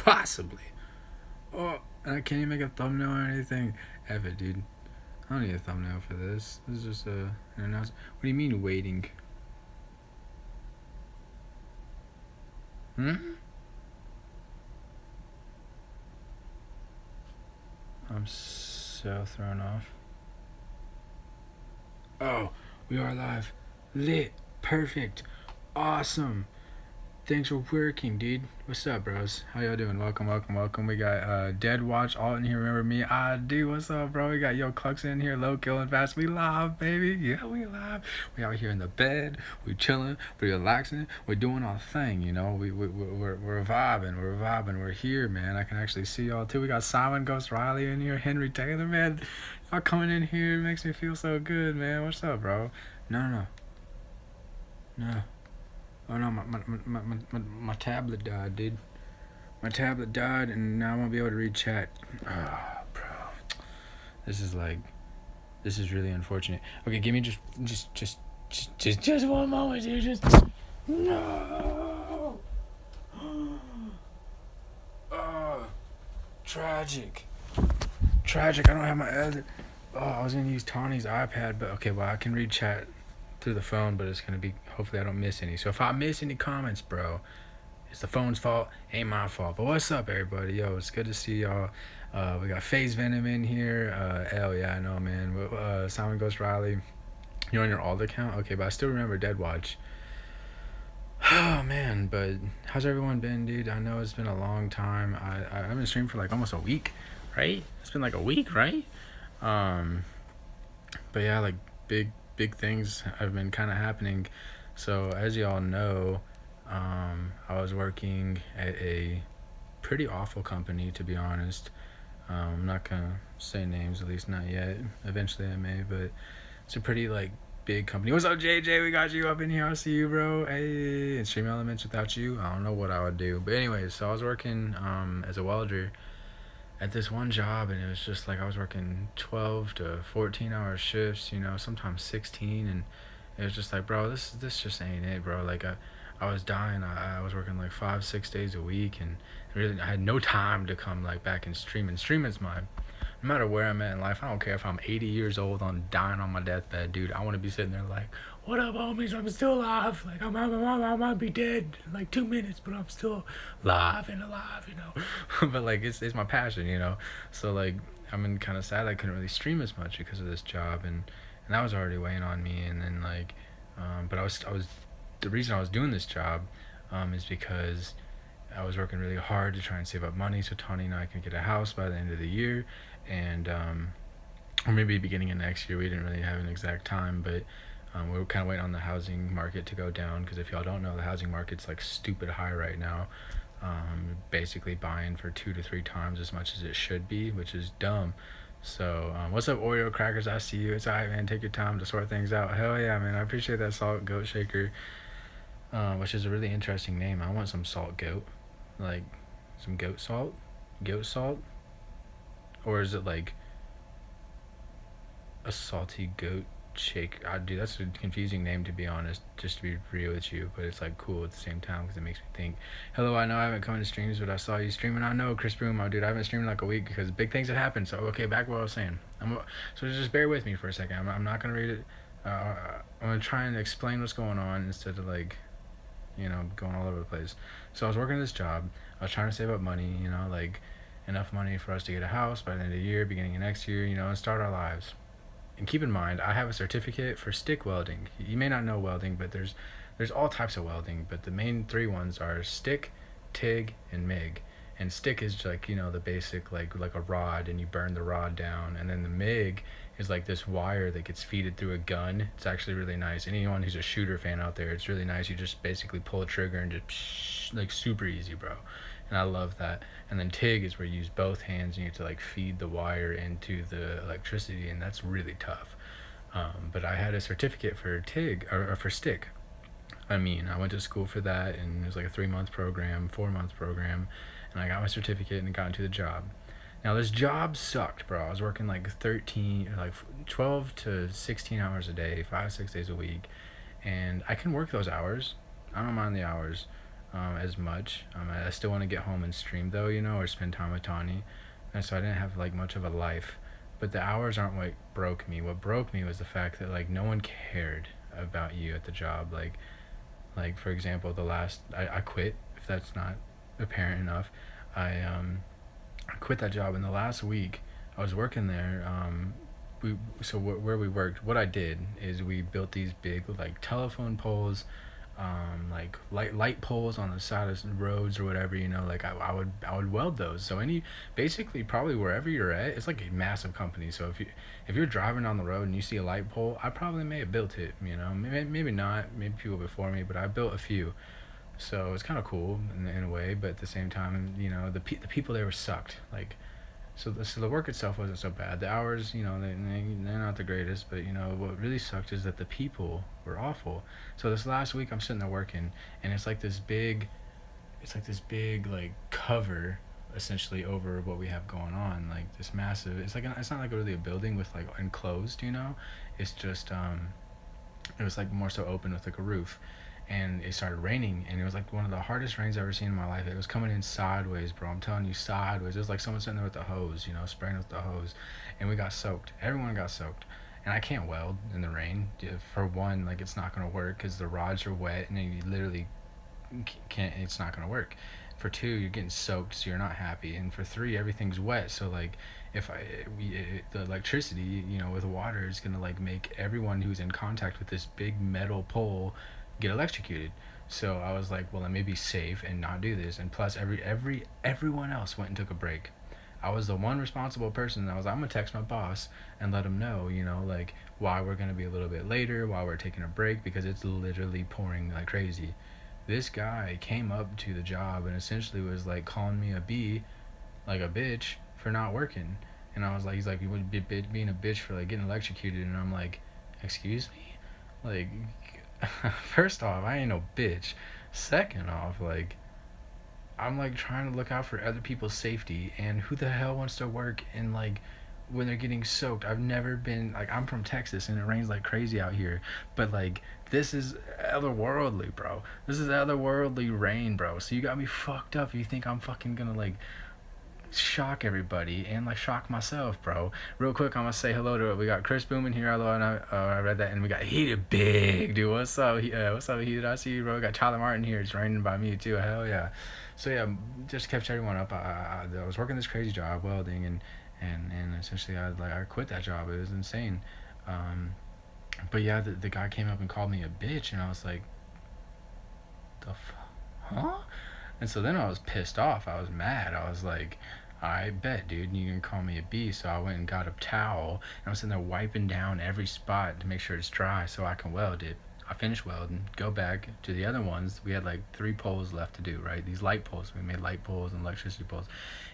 Possibly. Oh, and I can't even make a thumbnail or anything. F it, dude. I don't need a thumbnail for this. This is just an announcement. What do you mean waiting? I'm so thrown off. Oh, we are live. Lit. Perfect. Awesome. Thanks for working, dude. What's up, bros? How y'all doing? Welcome. We got Dead Watch all in here. Remember me? Dude, what's up, bro? We got Yo Clucks in here, low killing fast. We live, baby. Yeah, we live. We out here in the bed. We chilling. We relaxing. We're doing our thing, you know. We're vibing. We're here, man. I can actually see y'all too. We got Simon Ghost Riley in here, Henry Taylor, man. Y'all coming in here makes me feel so good, man. What's up, bro? No. Oh no, my tablet died, dude. My tablet died, and now I won't be able to read chat. Ah, bro. This is really unfortunate. Okay, give me just one moment, dude. Just no. Oh, tragic. I don't have my other. Oh, I was gonna use Tawny's iPad, but okay, well I can read chat through the phone, but it's gonna be, hopefully I don't miss any. So if I miss any comments, bro, it's the phone's fault, ain't my fault. But what's up, everybody? Yo, it's good to see y'all. We got Phase Venom in here. Hell yeah, I know, man. Simon Ghost Riley, you're on your alt account? Okay, but I still remember Dead Watch. Oh man, but how's everyone been, dude? I know it's been a long time. I haven't streamed for like almost a week, right? It's been like a week, right? But yeah, like big things have been kind of happening. So as y'all know, I was working at a pretty awful company, to be honest. I'm not gonna say names, at least not yet. Eventually I may, but it's a pretty like big company. What's up, JJ? We got you up in here. I see you, bro. Hey, and Stream Elements, without you, I don't know what I would do. But anyways, so I was working as a welder at this one job, and it was just like I was working 12 to 14 hour shifts, you know, sometimes 16, and it was just like, bro, this just ain't it, bro. Like I was dying. I was working like 5-6 days a week, and really I had no time to come like back and streaming. Streaming's my, no matter where I'm at in life, I don't care if I'm 80 years old on dying on my deathbed, dude. I want to be sitting there like, what up, homies? I'm still alive. Like I might be dead in like 2 minutes, but I'm still alive, you know. But like it's my passion, you know. So like I'm in kind of sad I couldn't really stream as much because of this job, and that was already weighing on me. And then like, but I was the reason I was doing this job, is because I was working really hard to try and save up money so Tawny and I can get a house by the end of the year, and or maybe beginning of next year. We didn't really have an exact time, but we were kind of waiting on the housing market to go down, because if y'all don't know, the housing market's like stupid high right now. Basically buying for 2 to 3 times as much as it should be, which is dumb. So what's up, Oreo Crackers? I see you. It's alright, man. Take your time to sort things out. Hell yeah, man. I appreciate that Salt Goat Shaker, which is a really interesting name. I want some salt goat, like some goat salt, or is it like a salty goat shake? Dude, that's a confusing name, to be honest, just to be real with you, but it's like cool at the same time because it makes me think. Hello, I know I haven't come to streams, but I saw you streaming. I know, Chris Boom, dude, I haven't streamed in like a week because big things have happened. So okay, back to what I was saying. So just bear with me for a second. I'm not gonna read it. I'm gonna try and explain what's going on instead of like, you know, going all over the place. So I was working this job. I was trying to save up money, you know, like enough money for us to get a house by the end of the year, beginning of next year, you know, and start our lives. And keep in mind, I have a certificate for stick welding. You may not know welding, but there's all types of welding, but the main 3 ones are stick, TIG, and MIG. And stick is like, you know, the basic like a rod, and you burn the rod down, and then the MIG is like this wire that gets feeded through a gun. It's actually really nice. Anyone who's a shooter fan out there, it's really nice. You just basically pull a trigger and just like super easy, bro. And I love that. And then TIG is where you use both hands and you have to like feed the wire into the electricity, and that's really tough. But I had a certificate for TIG, or for stick. I went to school for that, and it was like a 3-month program, 4-month program, and I got my certificate and got into the job. Now this job sucked, bro. I was working like 12 to 16 hours a day, 5-6 days a week, and I can work those hours. I don't mind the hours. as much. I still want to get home and stream though, or spend time with Tani, and so I didn't have like much of a life. But the hours aren't what broke me. What broke me was the fact that like no one cared about you at the job. Like for example, I quit. If that's not apparent enough, I quit that job in the last week. I was working there. Where we worked, what I did is we built these big like telephone poles, like light poles on the side of roads or whatever. Like I would weld those. So basically probably wherever you're at, it's like a massive company. So if you're driving on the road and you see a light pole, I probably may have built it. Maybe not. Maybe people before me, but I built a few. So it's kind of cool in a way, but at the same time, the people there were sucked. Like, so the work itself wasn't so bad. The hours, they're not the greatest, but what really sucked is that the people were awful. So this last week, I'm sitting there working, and it's like this big like cover essentially over what we have going on, like this massive. It's not like really a building with like enclosed, It's just it was like more so open with like a roof, and it started raining, and it was like one of the hardest rains I've ever seen in my life. It was coming in sideways, bro. I'm telling you, sideways. It was like someone sitting there with the hose, spraying with the hose, and we got soaked. Everyone got soaked, and I can't weld in the rain. For one, like it's not gonna work because the rods are wet, and then you literally can't. It's not gonna work. For two, you're getting soaked, so you're not happy, and for three, everything's wet. So like, if the electricity, with water is gonna like make everyone who's in contact with this big metal pole get electrocuted. So I was like, well, let me be safe and not do this. And plus, everyone else went and took a break. I was the one responsible person. I'm gonna text my boss and let him know, like why we're gonna be a little bit later, why we're taking a break, because it's literally pouring like crazy. This guy came up to the job and essentially was like calling me like a bitch for not working. And I was like, he's like, you would be being a bitch for like getting electrocuted. And I'm like, excuse me? Like, first off, I ain't no bitch. Second off, like, I'm like trying to look out for other people's safety, and who the hell wants to work in like when they're getting soaked? I've never been like, I'm from Texas and it rains like crazy out here, but like this is otherworldly, bro. This is otherworldly rain, bro. So you got me fucked up. You think I'm fucking gonna like shock everybody and like shock myself, bro. Real quick, I'm gonna say hello to it. We got Chris Boomin here, although I read that, and we got Heated Big, dude. What's up? What's up, Heated? I see you, bro. We got Tyler Martin here. It's raining by me too. Hell yeah. So yeah, just catch everyone up. I was working this crazy job welding, and essentially I quit that job. It was insane. But yeah, the guy came up and called me a bitch, and I was like, huh? And so then I was pissed off. I was mad. I was like, I bet, dude, you can call me a B. So I went and got a towel, and I was sitting there wiping down every spot to make sure it's dry so I can weld it. I finished welding, go back to the other ones. We had like 3 poles left to do, right? These light poles. We made light poles and electricity poles.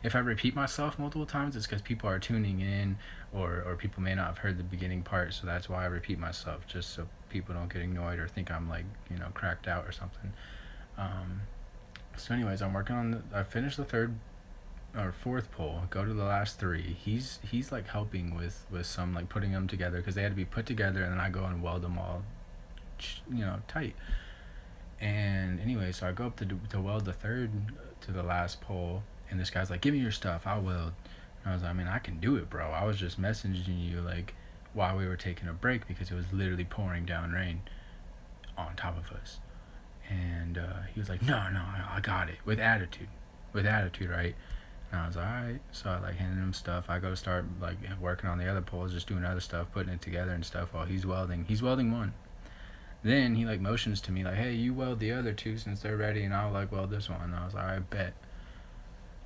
If I repeat myself multiple times, it's because people are tuning in, or people may not have heard the beginning part. So that's why I repeat myself, just so people don't get annoyed or think I'm like, cracked out or something. So anyways, I finished the 3rd or 4th pole, go to the last 3. He's like helping with some like putting them together, because they had to be put together, and then I go and weld them all tight. And anyway, so I go up to weld the 3rd to the last pole, and this guy's like, give me your stuff, I'll weld. And I was like, I mean, I can do it, bro. I was just messaging you like while we were taking a break, because it was literally pouring down rain on top of us. And he was like, no, I got it, with attitude, right? And I was like, alright. So I like handed him stuff. I go start like working on the other poles, just doing other stuff, putting it together and stuff while he's welding one. Then he like motions to me like, hey, you weld the other 2 since they're ready, and I'll like weld this one. And I was like, alright, bet.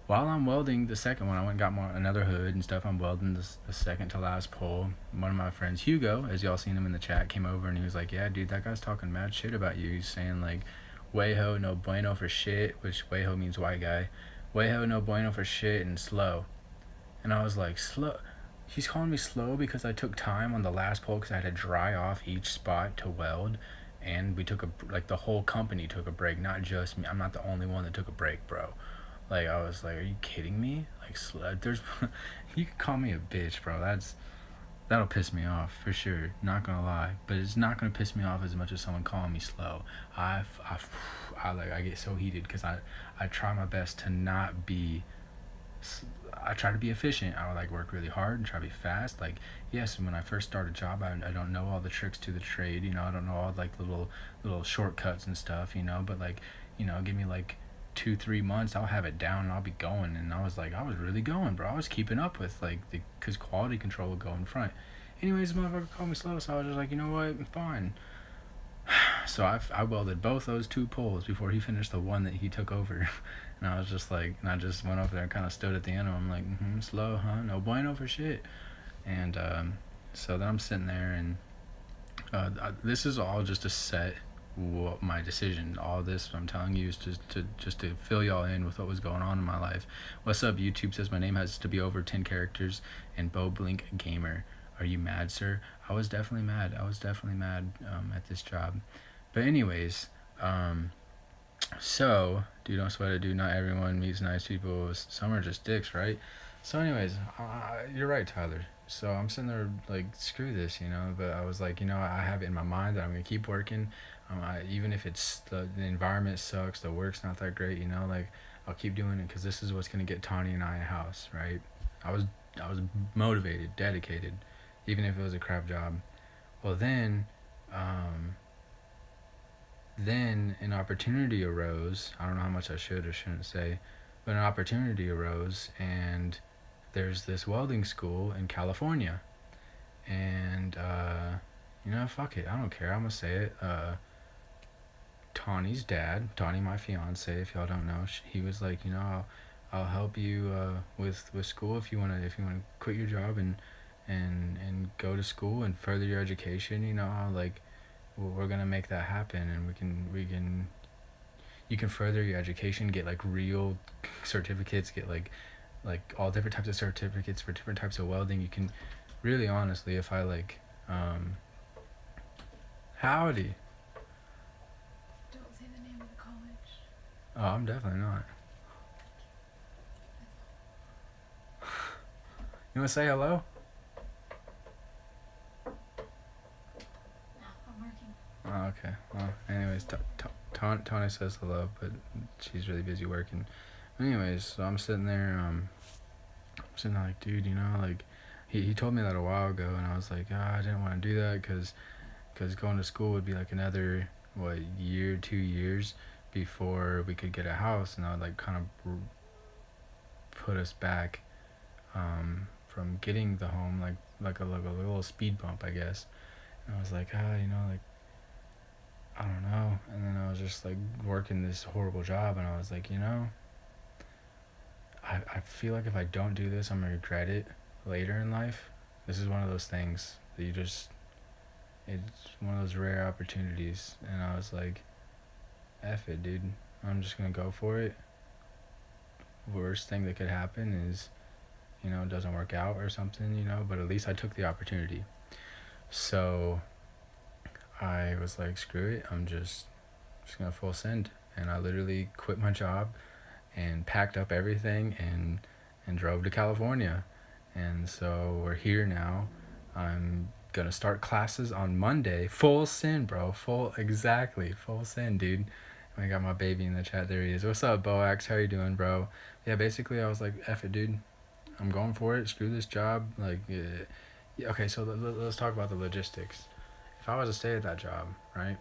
While I'm welding the second one, I went and got another hood and stuff. I'm welding the second to last pole. One of my friends, Hugo, as y'all seen him in the chat, came over and he was like, yeah, dude, that guy's talking mad shit about you. He's saying like, Weho no bueno for shit, which Weho means white guy. Weho no bueno for shit, and slow. And I was like, slow? He's calling me slow because I took time on the last pole because I had to dry off each spot to weld. And we took the whole company took a break, not just me. I'm not the only one that took a break, bro. Like, I was like, are you kidding me? Like, there's, you can call me a bitch, bro. That'll piss me off for sure. Not gonna lie, but it's not gonna piss me off as much as someone calling me slow. I get so heated because I try my best to not be. I try to be efficient. I would like work really hard and try to be fast. Like yes, when I first start a job, I don't know all the tricks to the trade. You know, I don't know all like little shortcuts and stuff. You know, but like give me like 2 3 months, I'll have it down and I'll be going. And I was really going, bro. I was keeping up with like the because quality control would go in front. Anyways, motherfucker called me slow, so I was just like, you know what, fine. So I welded both those two poles before he finished the one that he took over. And I was just like, and I just went over there and kind of stood at the end of him, like, slow, huh? No bueno for shit. And so then I'm sitting there, and this is all just to set what my decision. All this I'm telling you is just to fill y'all in with what was going on in my life. What's up? YouTube says my name has to be over 10 characters. And Bo Blink Gamer, are you mad, sir? I was definitely mad. At this job. But anyways, so dude, don't sweat it, dude. Not everyone meets nice people. Some are just dicks, right? So anyways, you're right, Tyler. So I'm sitting there like, screw this, But I was like, I have it in my mind that I'm gonna keep working. Even if it's the environment sucks, the work's not that great, like I'll keep doing it because this is what's gonna get Tawny and I a house, right? I was I was motivated, dedicated, even if it was a crap job. Well, then an opportunity arose. I don't know how much I should or shouldn't say, but an opportunity arose, and there's this welding school in California, and fuck it, I don't care. I'm gonna say it. Tawny's dad, Tawny, my fiance, if y'all don't know, he was like, I'll help you with school if you wanna quit your job and go to school and further your education. Like we're gonna make that happen, and we can you can further your education, get like real certificates, get like all different types of certificates for different types of welding. You can really honestly, if I like howdy. Don't say the name of the college. Oh, I'm definitely not. You wanna say hello? No, I'm working. Oh, okay. Well, anyways, Tony says hello, but she's really busy working. Anyways, so I'm sitting there, like, dude, like, he told me that a while ago, and I was like, I didn't want to do that because going to school would be like another, year, 2 years before we could get a house, and that would, like, kind of put us back from getting the home, like a little speed bump, I guess. And I was like, like, I don't know. And then I was just like working this horrible job, and I was like, I feel like if I don't do this, I'm gonna regret it later in life. This is one of those things that it's one of those rare opportunities. And I was like, F it, dude. I'm just gonna go for it. Worst thing that could happen is, it doesn't work out or something, but at least I took the opportunity. So I was like, screw it, I'm just gonna full send. And I literally quit my job and packed up everything and drove to California. And so we're here now. I'm gonna start classes on Monday. Full send, bro. Full send, dude. And I got my baby in the chat. There he is. What's up, Boax? How you doing, bro? Yeah, basically I was like, F it, dude. I'm going for it. Screw this job. Like, yeah, okay, so let's talk about the logistics. If I was to stay at that job, right?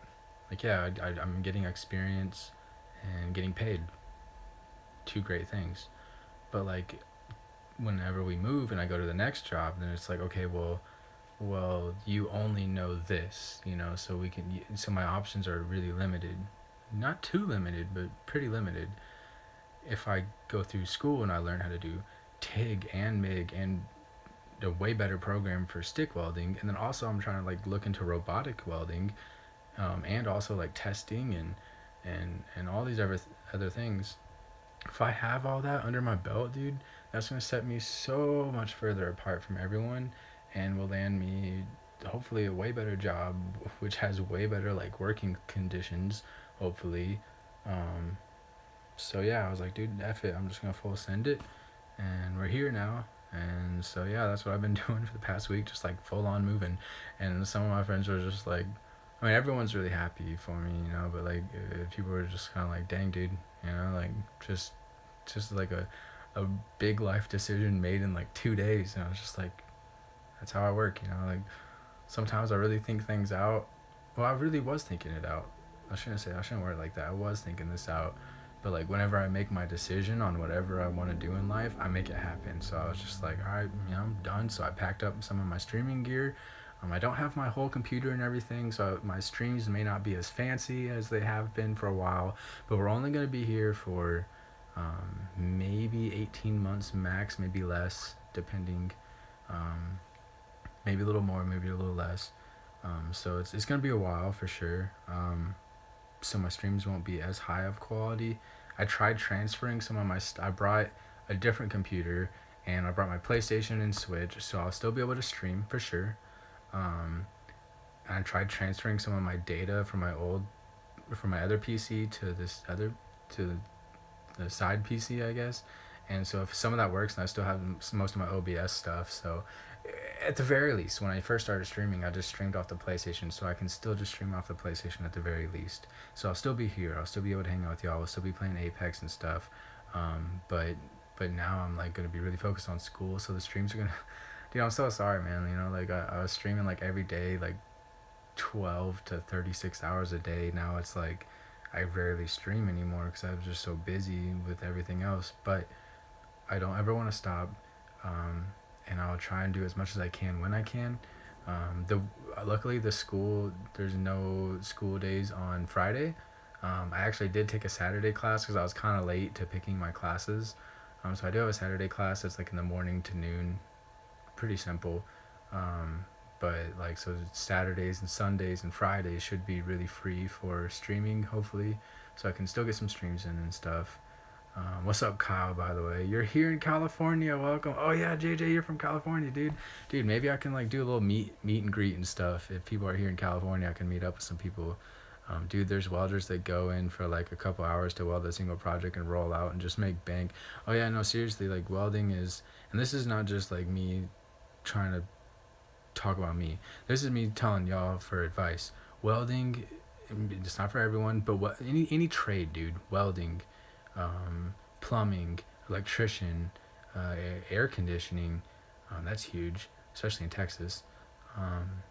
Like, yeah, I'm getting experience and getting paid. Two great things. But, like, whenever we move and I go to the next job, then it's like, okay, well, you only know this, so my options are really limited. Not too limited, but pretty limited. If I go through school and I learn how to do TIG and MIG and a way better program for stick welding, and then also I'm trying to like look into robotic welding, and also like testing and all these other things. If I have all that under my belt, dude, that's gonna set me so much further apart from everyone, and will land me hopefully a way better job, which has way better like working conditions, hopefully. So yeah, I was like, dude, F it, I'm just gonna full send it, and we're here now. And so yeah, that's what I've been doing for the past week, just like full on moving. And some of my friends were just like, I mean, everyone's really happy for me, you know, but like people were just kind of like, dang, dude, you know, like just just like a big life decision made in like 2 days. And I was just like, that's how I work, you know, like sometimes I really think things out. Well, I really was thinking it out. I shouldn't word it like that. I was thinking this out. But like whenever I make my decision on whatever I want to do in life, I make it happen. So I was just like, all right, you know, I'm done. So I packed up some of my streaming gear. I don't have my whole computer and everything, so my streams may not be as fancy as they have been for a while. But we're only going to be here for maybe 18 months max, maybe less, depending. Um, Maybe a little more, maybe a little less. So it's gonna be a while for sure. So my streams won't be as high of quality. I tried transferring some of I brought a different computer and I brought my PlayStation and Switch, so I'll still be able to stream for sure. Um, I tried transferring some of my data from my other PC to to the side PC, I guess. And so if some of that works, and I still have most of my OBS stuff, so at the very least, when I first started streaming, I just streamed off the PlayStation, so I can still just stream off the PlayStation at the very least. So I'll still be here. I'll still be able to hang out with y'all. I'll still be playing Apex and stuff. But now I'm like gonna be really focused on school, so the streams are gonna. Dude, I'm so sorry, man. You know, like I was streaming like every day, like 12 to 36 hours a day. Now it's like I rarely stream anymore because I'm just so busy with everything else. But I don't ever want to stop, um, and I'll try and do as much as I can when I can. The Luckily the school there's no school days on Friday. I actually did take a Saturday class because I was kind of late to picking my classes. So I do have a Saturday class. It's like in the morning to noon, pretty simple. Um, but like so Saturdays and Sundays and Fridays should be really free for streaming, hopefully, so I can still get some streams in and stuff. What's up, Kyle? By the way, you're here in California. Welcome. Oh yeah, JJ, you're from California, dude. Dude, maybe I can like do a little meet and greet and stuff. If people are here in California, I can meet up with some people. Dude, there's welders that go in for like a couple hours to weld a single project and roll out and just make bank. Oh yeah, no, seriously, like welding is, and this is not just like me trying to talk about me. This is me telling y'all for advice. Welding, it's not for everyone, but what any trade, dude. Welding, um, plumbing, electrician, air conditioning. That's huge, especially in Texas. Um,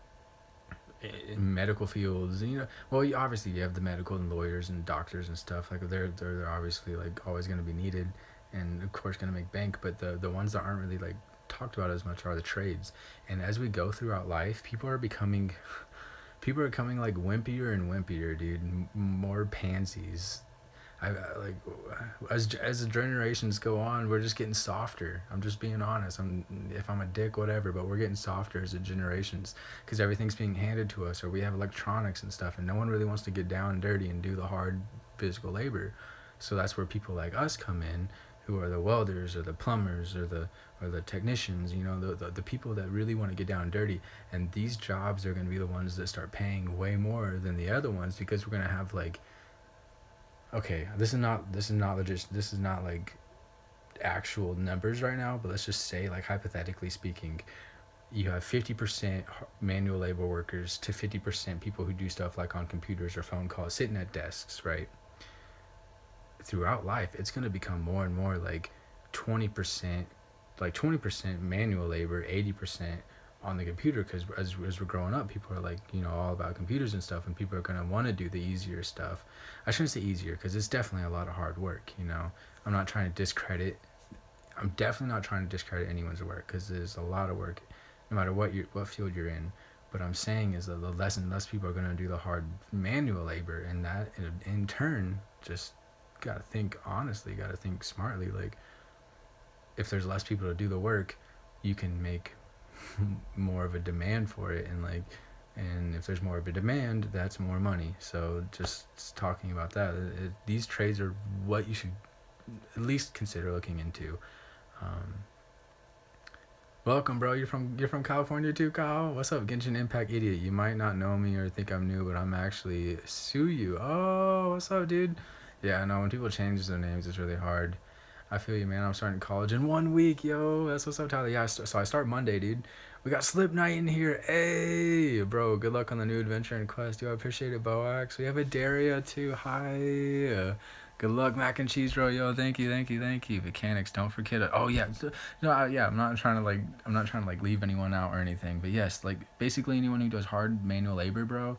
in medical fields, you know. Well, obviously you have the medical and lawyers and doctors and stuff. Like they're obviously like always going to be needed, and of course going to make bank. But the ones that aren't really like talked about as much are the trades. And as we go throughout life, people are becoming like wimpier and wimpier, dude. More pansies. Like as the generations go on, we're just getting softer. I'm just being honest. If I'm a dick, whatever, but we're getting softer as the generations because everything's being handed to us, or we have electronics and stuff, and no one really wants to get down and dirty and do the hard physical labor. So that's where people like us come in, who are the welders or the plumbers or the technicians. You know, the people that really want to get down and dirty. And these jobs are going to be the ones that start paying way more than the other ones because we're going to have like, okay, this is not legit, this is not like actual numbers right now, but let's just say, like, hypothetically speaking, you have 50% manual labor workers to 50% people who do stuff like on computers or phone calls sitting at desks, right? Throughout life it's going to become more and more like 20%, like 20% manual labor, 80% on the computer, because as we're growing up, people are like, you know, all about computers and stuff, and people are going to want to do the easier stuff. I shouldn't say easier because it's definitely a lot of hard work, you know. I'm definitely not trying to discredit anyone's work because there's a lot of work no matter what field you're in. But I'm saying is that the less and less people are going to do the hard manual labor, and that in turn just got to think honestly, got to think smartly. Like, if there's less people to do the work, you can make more of a demand for it, and if there's more of a demand, that's more money. So just talking about that, these trades are what you should at least consider looking into. um, Welcome, bro. You're from California too, Kyle. What's up, Genshin Impact idiot? You might not know me or think I'm new, but I'm actually Suyu. Oh, what's up, dude? Yeah, I know when people change their names, it's really hard. I feel you, man. I'm starting college in 1 week, yo. That's what's up, Tyler. Yeah, so I start Monday, dude. We got Slip Night in here. Hey, bro. Good luck on the new adventure and quest. Yo, I appreciate it, Boax. We have a Daria too. Hi. Good luck, mac and cheese, bro. Yo, thank you, thank you, thank you. Mechanics, don't forget it. Oh yeah, no, yeah. I'm not trying to like leave anyone out or anything. But yes, like basically anyone who does hard manual labor, bro.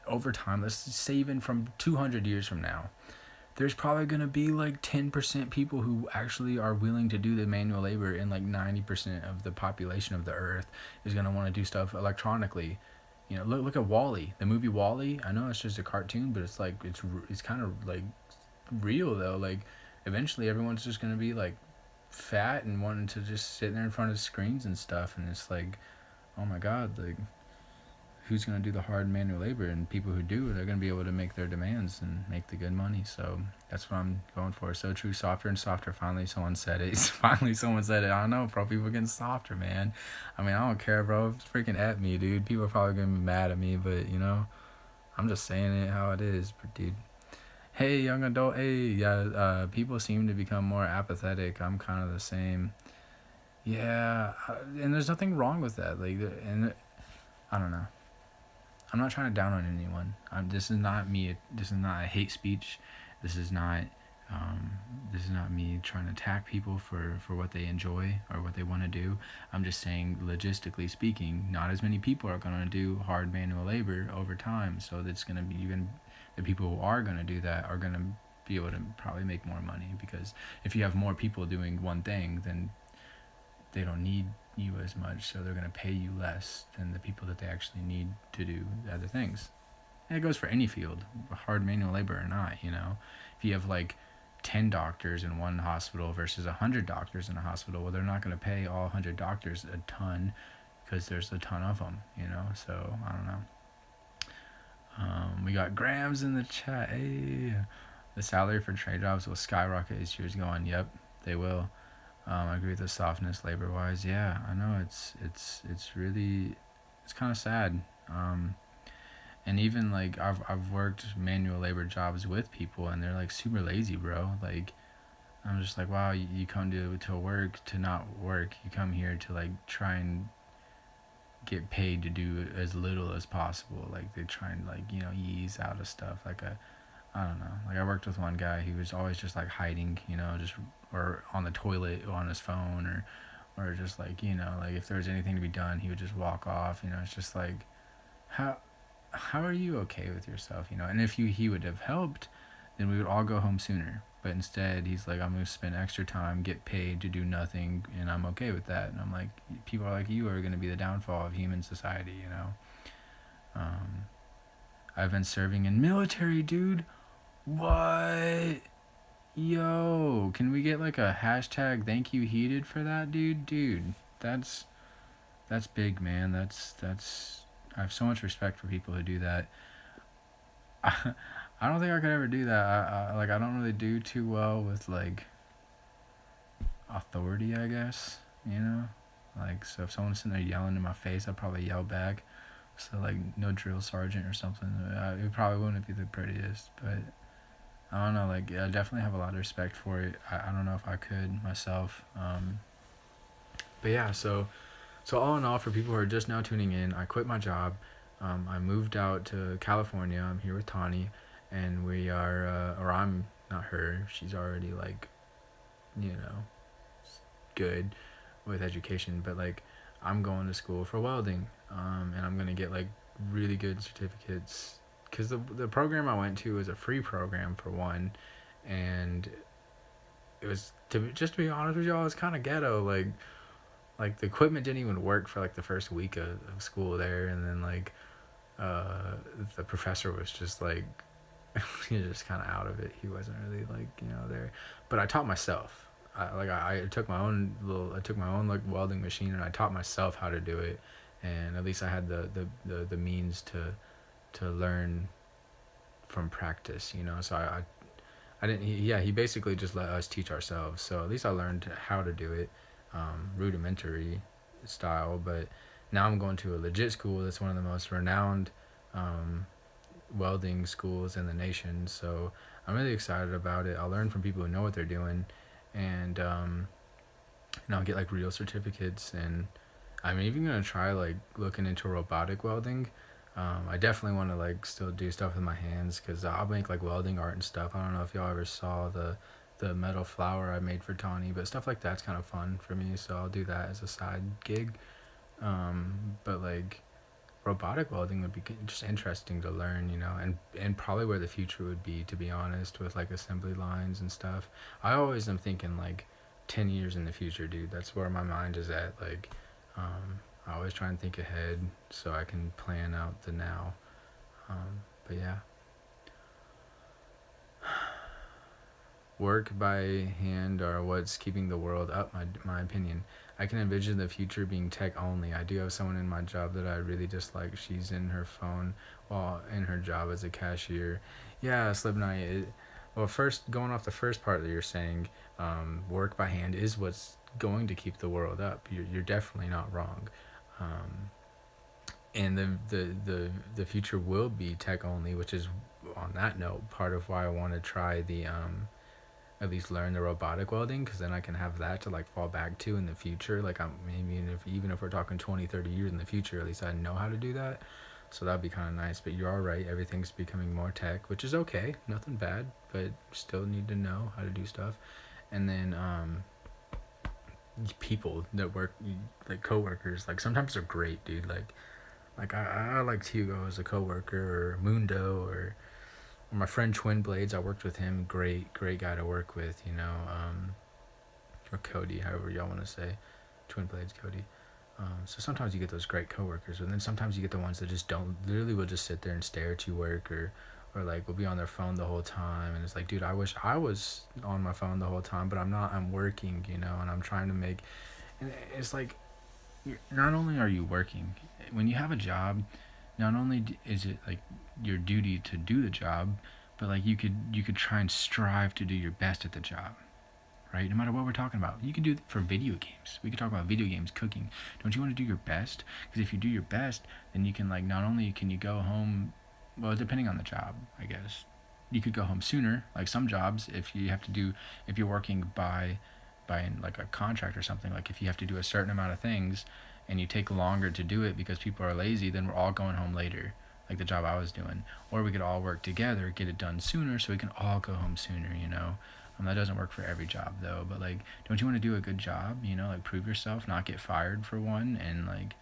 Over time, let's say even from 200 years from now, there's probably going to be like 10% people who actually are willing to do the manual labor, and like 90% of the population of the earth is going to want to do stuff electronically. You know, look at Wall-E, the movie Wall-E. I know it's just a cartoon, but it's like it's kind of like real though. Like eventually everyone's just going to be like fat and wanting to just sit there in front of screens and stuff, and it's like, oh my god, like who's going to do the hard manual labor? And people who do, they're going to be able to make their demands and make the good money. So that's what I'm going for. So true. Softer and softer. Finally someone said it. Finally someone said it. I don't know, bro. People are getting softer, man. I mean, I don't care, bro. It's freaking at me, dude. People are probably going to be mad at me, but you know, I'm just saying it how it is, dude. Hey, young adult. Hey, yeah. People seem to become more apathetic. I'm kind of the same. Yeah, and there's nothing wrong with that. Like, and I don't know. I'm not trying to down on anyone. This is not me. This is not a hate speech. This is not. Um, this is not me trying to attack people for what they enjoy or what they want to do. I'm just saying, logistically speaking, not as many people are going to do hard manual labor over time. So that's going to be even the people who are going to do that are going to be able to probably make more money, because if you have more people doing one thing, then they don't need you as much, so they're going to pay you less than the people that they actually need to do other things. And it goes for any field, hard manual labor or not, you know. If you have like 10 doctors in one hospital versus 100 doctors in a hospital, well, they're not going to pay all 100 doctors a ton because there's a ton of them, you know. So I don't know. We got Grams in the chat. Hey, the salary for trade jobs will skyrocket as years go on. Yep, they will. I agree with the softness labor wise. Yeah, I know it's really it's kind of sad. And even like I've worked manual labor jobs with people, and they're like super lazy, bro. Like I'm just like, wow, you come to work to not work. You come here to like try and get paid to do as little as possible. Like they try and like, you know, ease out of stuff. Like I don't know. Like I worked with one guy. He was always just like hiding, you know, just or on the toilet or on his phone, or just like, you know, like if there was anything to be done, he would just walk off. You know, it's just like, how how are you okay with yourself? You know, and if he would have helped, then we would all go home sooner. But instead, he's like, I'm gonna spend extra time, get paid to do nothing, and I'm okay with that. And I'm like, people like you are gonna be the downfall of human society. You know. Um, I've been serving in military, dude. What? Yo, can we get like a hashtag thank you heated for that, dude? Dude, that's big, man. That's I have so much respect for people who do that. I don't think I could ever do that. I don't really do too well with like authority, I guess, you know? Like, so if someone's sitting there yelling in my face, I'd probably yell back. So like no drill sergeant or something, it probably wouldn't be the prettiest, but I don't know, like I definitely have a lot of respect for it. I don't know if I could myself. But yeah, so all in all, for people who are just now tuning in, I quit my job. I moved out to California. I'm here with Tani, and we are, or I'm not her. She's already like, you know, good with education, but like I'm going to school for welding, and I'm gonna get like really good certificates, because the program I went to was a free program for one, and it was to be honest with y'all, it's kind of ghetto. Like the equipment didn't even work for like the first week of school there, and then like the professor was just like he was just kind of out of it. He wasn't really like, you know, there. But I taught myself. I took my own like welding machine, and I taught myself how to do it, and at least I had the means to learn from practice, you know. So I didn't he basically just let us teach ourselves. So at least I learned how to do it, rudimentary style. But now I'm going to a legit school that's one of the most renowned welding schools in the nation. So I'm really excited about it. I'll learn from people who know what they're doing, and I'll get like real certificates, and I'm even gonna try like looking into robotic welding. I definitely want to like still do stuff with my hands because I'll make like welding art and stuff. I don't know if y'all ever saw the metal flower I made for Tawny, but stuff like that's kind of fun for me. So I'll do that as a side gig. But like robotic welding would be just interesting to learn, and probably where the future would be, to be honest, with like assembly lines and stuff. I always am thinking like 10 years in the future, dude. That's where my mind is at. Like, I always try and think ahead so I can plan out the now. But yeah, work by hand are what's keeping the world up, my opinion. I can envision the future being tech only. I do have someone in my job that I really dislike. She's in her phone while in her job as a cashier. Yeah, Slipknot. Well, first, going off the first part that you're saying, work by hand is what's going to keep the world up. You're definitely not wrong. Um, and the future will be tech only, which is, on that note, part of why I want to try the at least learn the robotic welding, because then I can have that to like fall back to in the future. Like, I'm maybe, even if we're talking 20, 30 years in the future, at least I know how to do that. So that'd be kind of nice. But you are right, everything's becoming more tech, which is okay, nothing bad, but still need to know how to do stuff. And then people that work, like coworkers, like sometimes they're great, dude. Like I like Hugo as a coworker, or Mundo, or my friend Twin Blades. I worked with him. Great guy to work with. Or Cody, however y'all want to say, Twin Blades Cody. So sometimes you get those great coworkers, but then sometimes you get the ones that just don't. Literally, will just sit there and stare at you work, or like will be on their phone the whole time, and it's like, dude, I wish I was on my phone the whole time, but I'm not. I'm working, and I'm trying to make. And it's like, not only are you working, when you have a job, not only is it like your duty to do the job, but like you could try and strive to do your best at the job, right? No matter what we're talking about, you can do it for video games. We could talk about video games, cooking. Don't you want to do your best? Because if you do your best, then you can, like, not only can you go home, well, depending on the job, I guess, you could go home sooner. Like some jobs, if you're working by like a contract or something, like if you have to do a certain amount of things and you take longer to do it because people are lazy, then we're all going home later, like the job I was doing. Or we could all work together, get it done sooner, so we can all go home sooner. That doesn't work for every job though, but like, don't you want to do a good job? Like prove yourself, not get fired for one, and like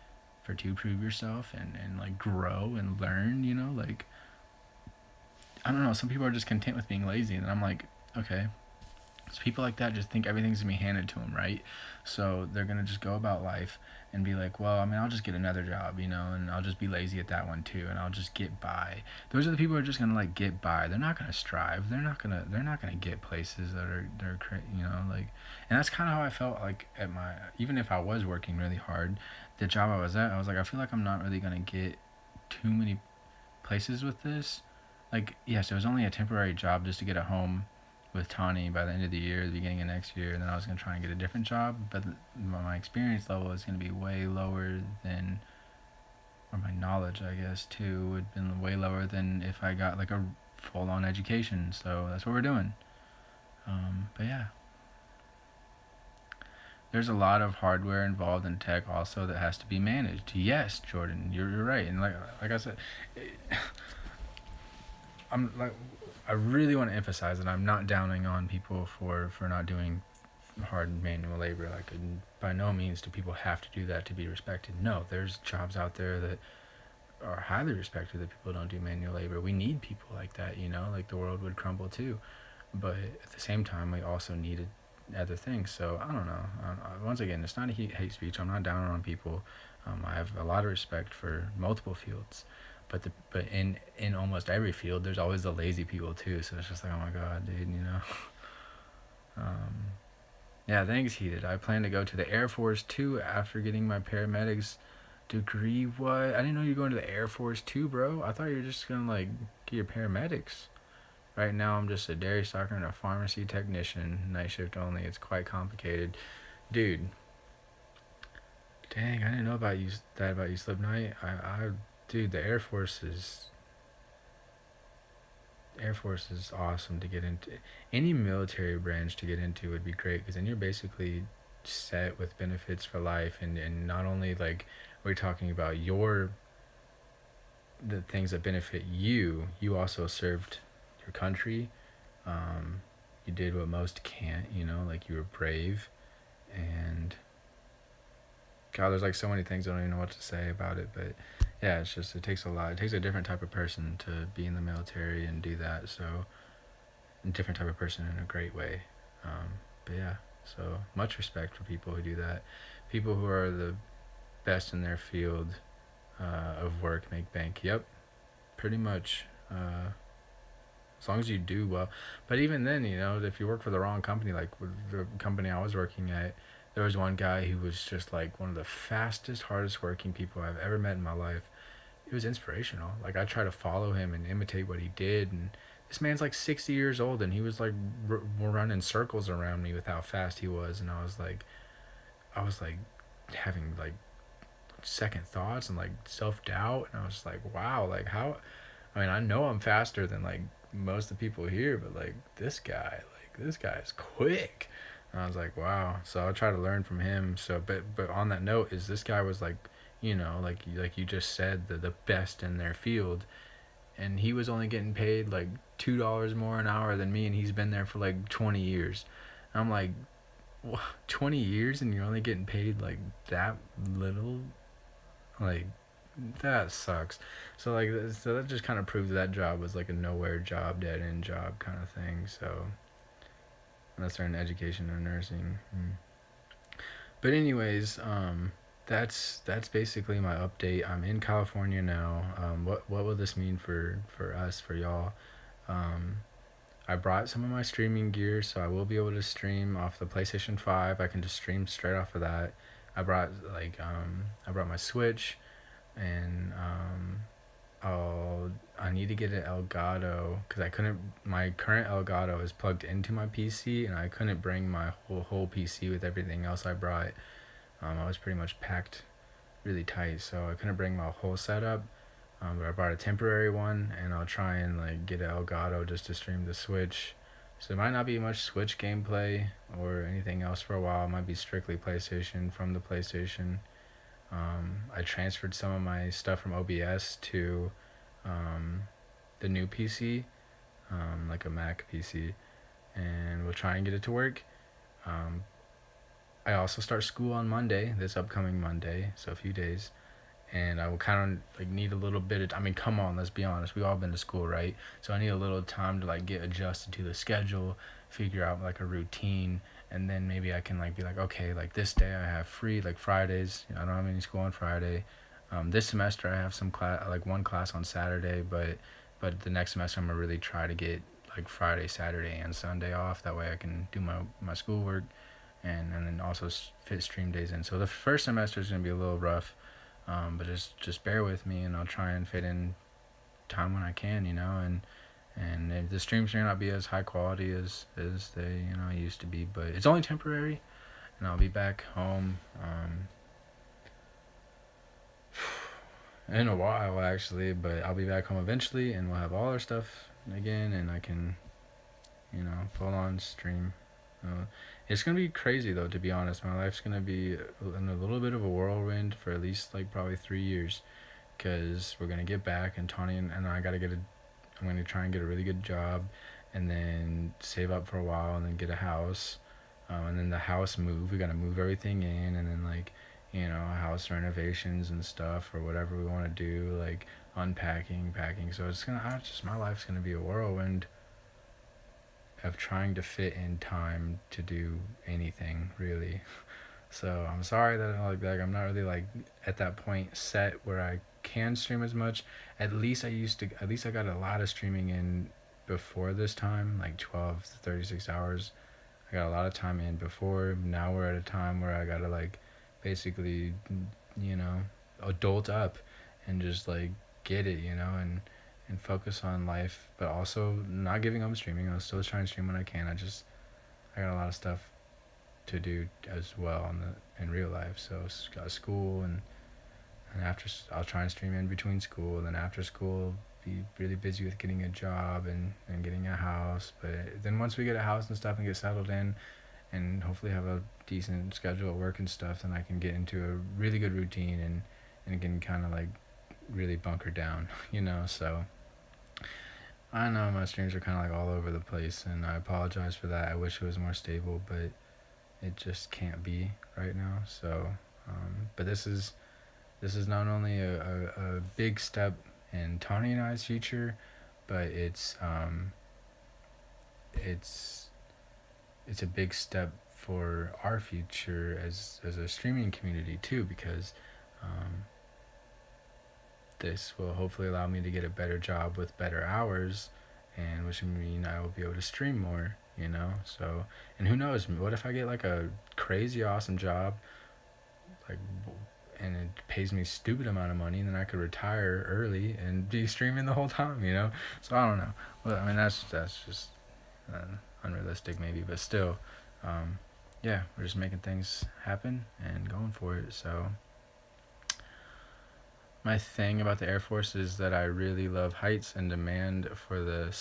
for two, prove yourself, and like grow and learn. Like, I don't know. Some people are just content with being lazy, and I'm like, okay, so people like that just think everything's gonna be handed to them, right? So they're gonna just go about life and be like, well, I mean, I'll just get another job, and I'll just be lazy at that one too, and I'll just get by. Those are the people who are just gonna like get by. They're not gonna strive. They're not gonna get places like, and that's kind of how I felt like at my, even if I was working really hard, the job I was at, I was like, I feel like I'm not really gonna get too many places with this. Like, yes, it was only a temporary job just to get a home with Tawny by the end of the year, the beginning of next year, and then I was going to try and get a different job, but my experience level is going to be way lower than, or my knowledge, I guess, too, would have been way lower than if I got like a full-on education. So that's what we're doing. But yeah, there's a lot of hardware involved in tech also that has to be managed. Yes, Jordan, you're right, and like I said, I'm like, I really want to emphasize that I'm not downing on people for not doing hard manual labor. Like, by no means do people have to do that to be respected. No, there's jobs out there that are highly respected that people don't do manual labor. We need people like that. Like the world would crumble too. But at the same time, we also needed other things. So I don't know. Once again, it's not a hate speech. I'm not down on people. I have a lot of respect for multiple fields, but in almost every field, there's always the lazy people too. So it's just like, oh my god, dude. Um, yeah, thanks, Heated. I plan to go to the Air Force too after getting my paramedics degree. What? I didn't know you were going to the Air Force too, bro. I thought you were just gonna like get your paramedics. Right now, I'm just a dairy stocker and a pharmacy technician, night shift only. It's quite complicated, dude. Dang, I didn't know about you, Slipknot. Dude, the Air Force is Air Force is awesome to get into. Any military branch to get into would be great because then you're basically set with benefits for life, and not only like we're talking about the things that benefit you, you also served your country. Um, you did what most can't, like you were brave, and God, there's like so many things I don't even know what to say about it, but yeah, it's just it takes a lot. It takes a different type of person to be in the military and do that. So, a different type of person in a great way. But yeah, so much respect for people who do that. People who are the best in their field of work make bank. Yep, pretty much. As long as you do well. But even then, if you work for the wrong company, like with the company I was working at, there was one guy who was just like one of the fastest, hardest working people I've ever met in my life. It was inspirational. Like I try to follow him and imitate what he did, and this man's like 60 years old, and he was like running circles around me with how fast he was, and I was like having like second thoughts and like self doubt, and I was like, wow, like how? I mean, I know I'm faster than like most of the people here, but like this guy is quick. And I was like, wow. So I try to learn from him. So, but on that note, is this guy was like, like you just said, the best in their field, and he was only getting paid like $2 more an hour than me, and he's been there for like 20 years. I'm like, 20 years, and you're only getting paid like that little, like that sucks. So like, so that just kind of proved that job was like a nowhere job, dead end job kind of thing. So unless they're in education or nursing. But anyways, that's basically my update. I'm in California now. What will this mean for us, for y'all? Um, I brought some of my streaming gear, so I will be able to stream off the PlayStation 5. I can just stream straight off of that. I brought my Switch, and I need to get an Elgato because I couldn't. My current Elgato is plugged into my PC, and I couldn't bring my whole PC with everything else I brought. I was pretty much packed really tight, so I couldn't bring my whole setup. But I brought a temporary one, and I'll try and like get an Elgato just to stream the Switch. So it might not be much Switch gameplay or anything else for a while. It might be strictly PlayStation from the PlayStation. I transferred some of my stuff from OBS to um, the new PC, like a Mac PC, and we'll try and get it to work. Um, I also start school on Monday, this upcoming Monday, so a few days, and I will kind of like need a little bit of. I mean, come on, let's be honest. We all been to school, right? So I need a little time to like get adjusted to the schedule, figure out like a routine, and then maybe I can like be like, okay, like this day I have free, like Fridays. I don't have any school on Friday. This semester I have some class, like one class on Saturday, but the next semester I'm gonna really try to get like Friday, Saturday, and Sunday off. That way I can do my schoolwork, and then also fit stream days in. So the first semester is gonna be a little rough, but just bear with me, and I'll try and fit in time when I can, and the streams may not be as high quality as they used to be, but it's only temporary, and I'll be back home in a while actually, but I'll be back home eventually, and we'll have all our stuff again, and I can full on stream. Uh, it's gonna be crazy though, to be honest. My life's gonna be in a little bit of a whirlwind for at least like probably 3 years, because we're gonna get back, and Tawny and I gotta get a. I'm gonna try and get a really good job, and then save up for a while, and then get a house, and then the house move. We gotta move everything in, and then like house renovations and stuff, or whatever we want to do, like unpacking, packing. So just my life's gonna be a whirlwind of trying to fit in time to do anything really. So I'm sorry that I'm not really like at that point set where I can stream as much. At least I got a lot of streaming in before this time, like 12 to 36 hours. I got a lot of time in before. Now we're at a time where I gotta like basically, you know, adult up and just like get it, and focus on life, but also not giving up streaming. I'll still try and stream when I can. I got a lot of stuff to do as well in real life. So got school, and after I'll try and stream in between school, and then after school be really busy with getting a job and getting a house. But then once we get a house and stuff and get settled in and hopefully have a decent schedule at work and stuff, then I can get into a really good routine and can kind of like really bunker down, you know. So I know my streams are kind of like all over the place, and I apologize for that. I wish it was more stable, but it just can't be right now. So, but this is not only a big step in Tawny and I's future, but it's it's a big step for our future as a streaming community too, because um, this will hopefully allow me to get a better job with better hours, and which mean I will be able to stream more, you know. So, and who knows, what if I get like a crazy awesome job, like, and it pays me stupid amount of money, and then I could retire early and be streaming the whole time, you know. So I don't know. Well, I mean, that's just uh, unrealistic maybe, but still, um, yeah, we're just making things happen and going for it. So my thing about the Air Force is that I really love heights and demand for the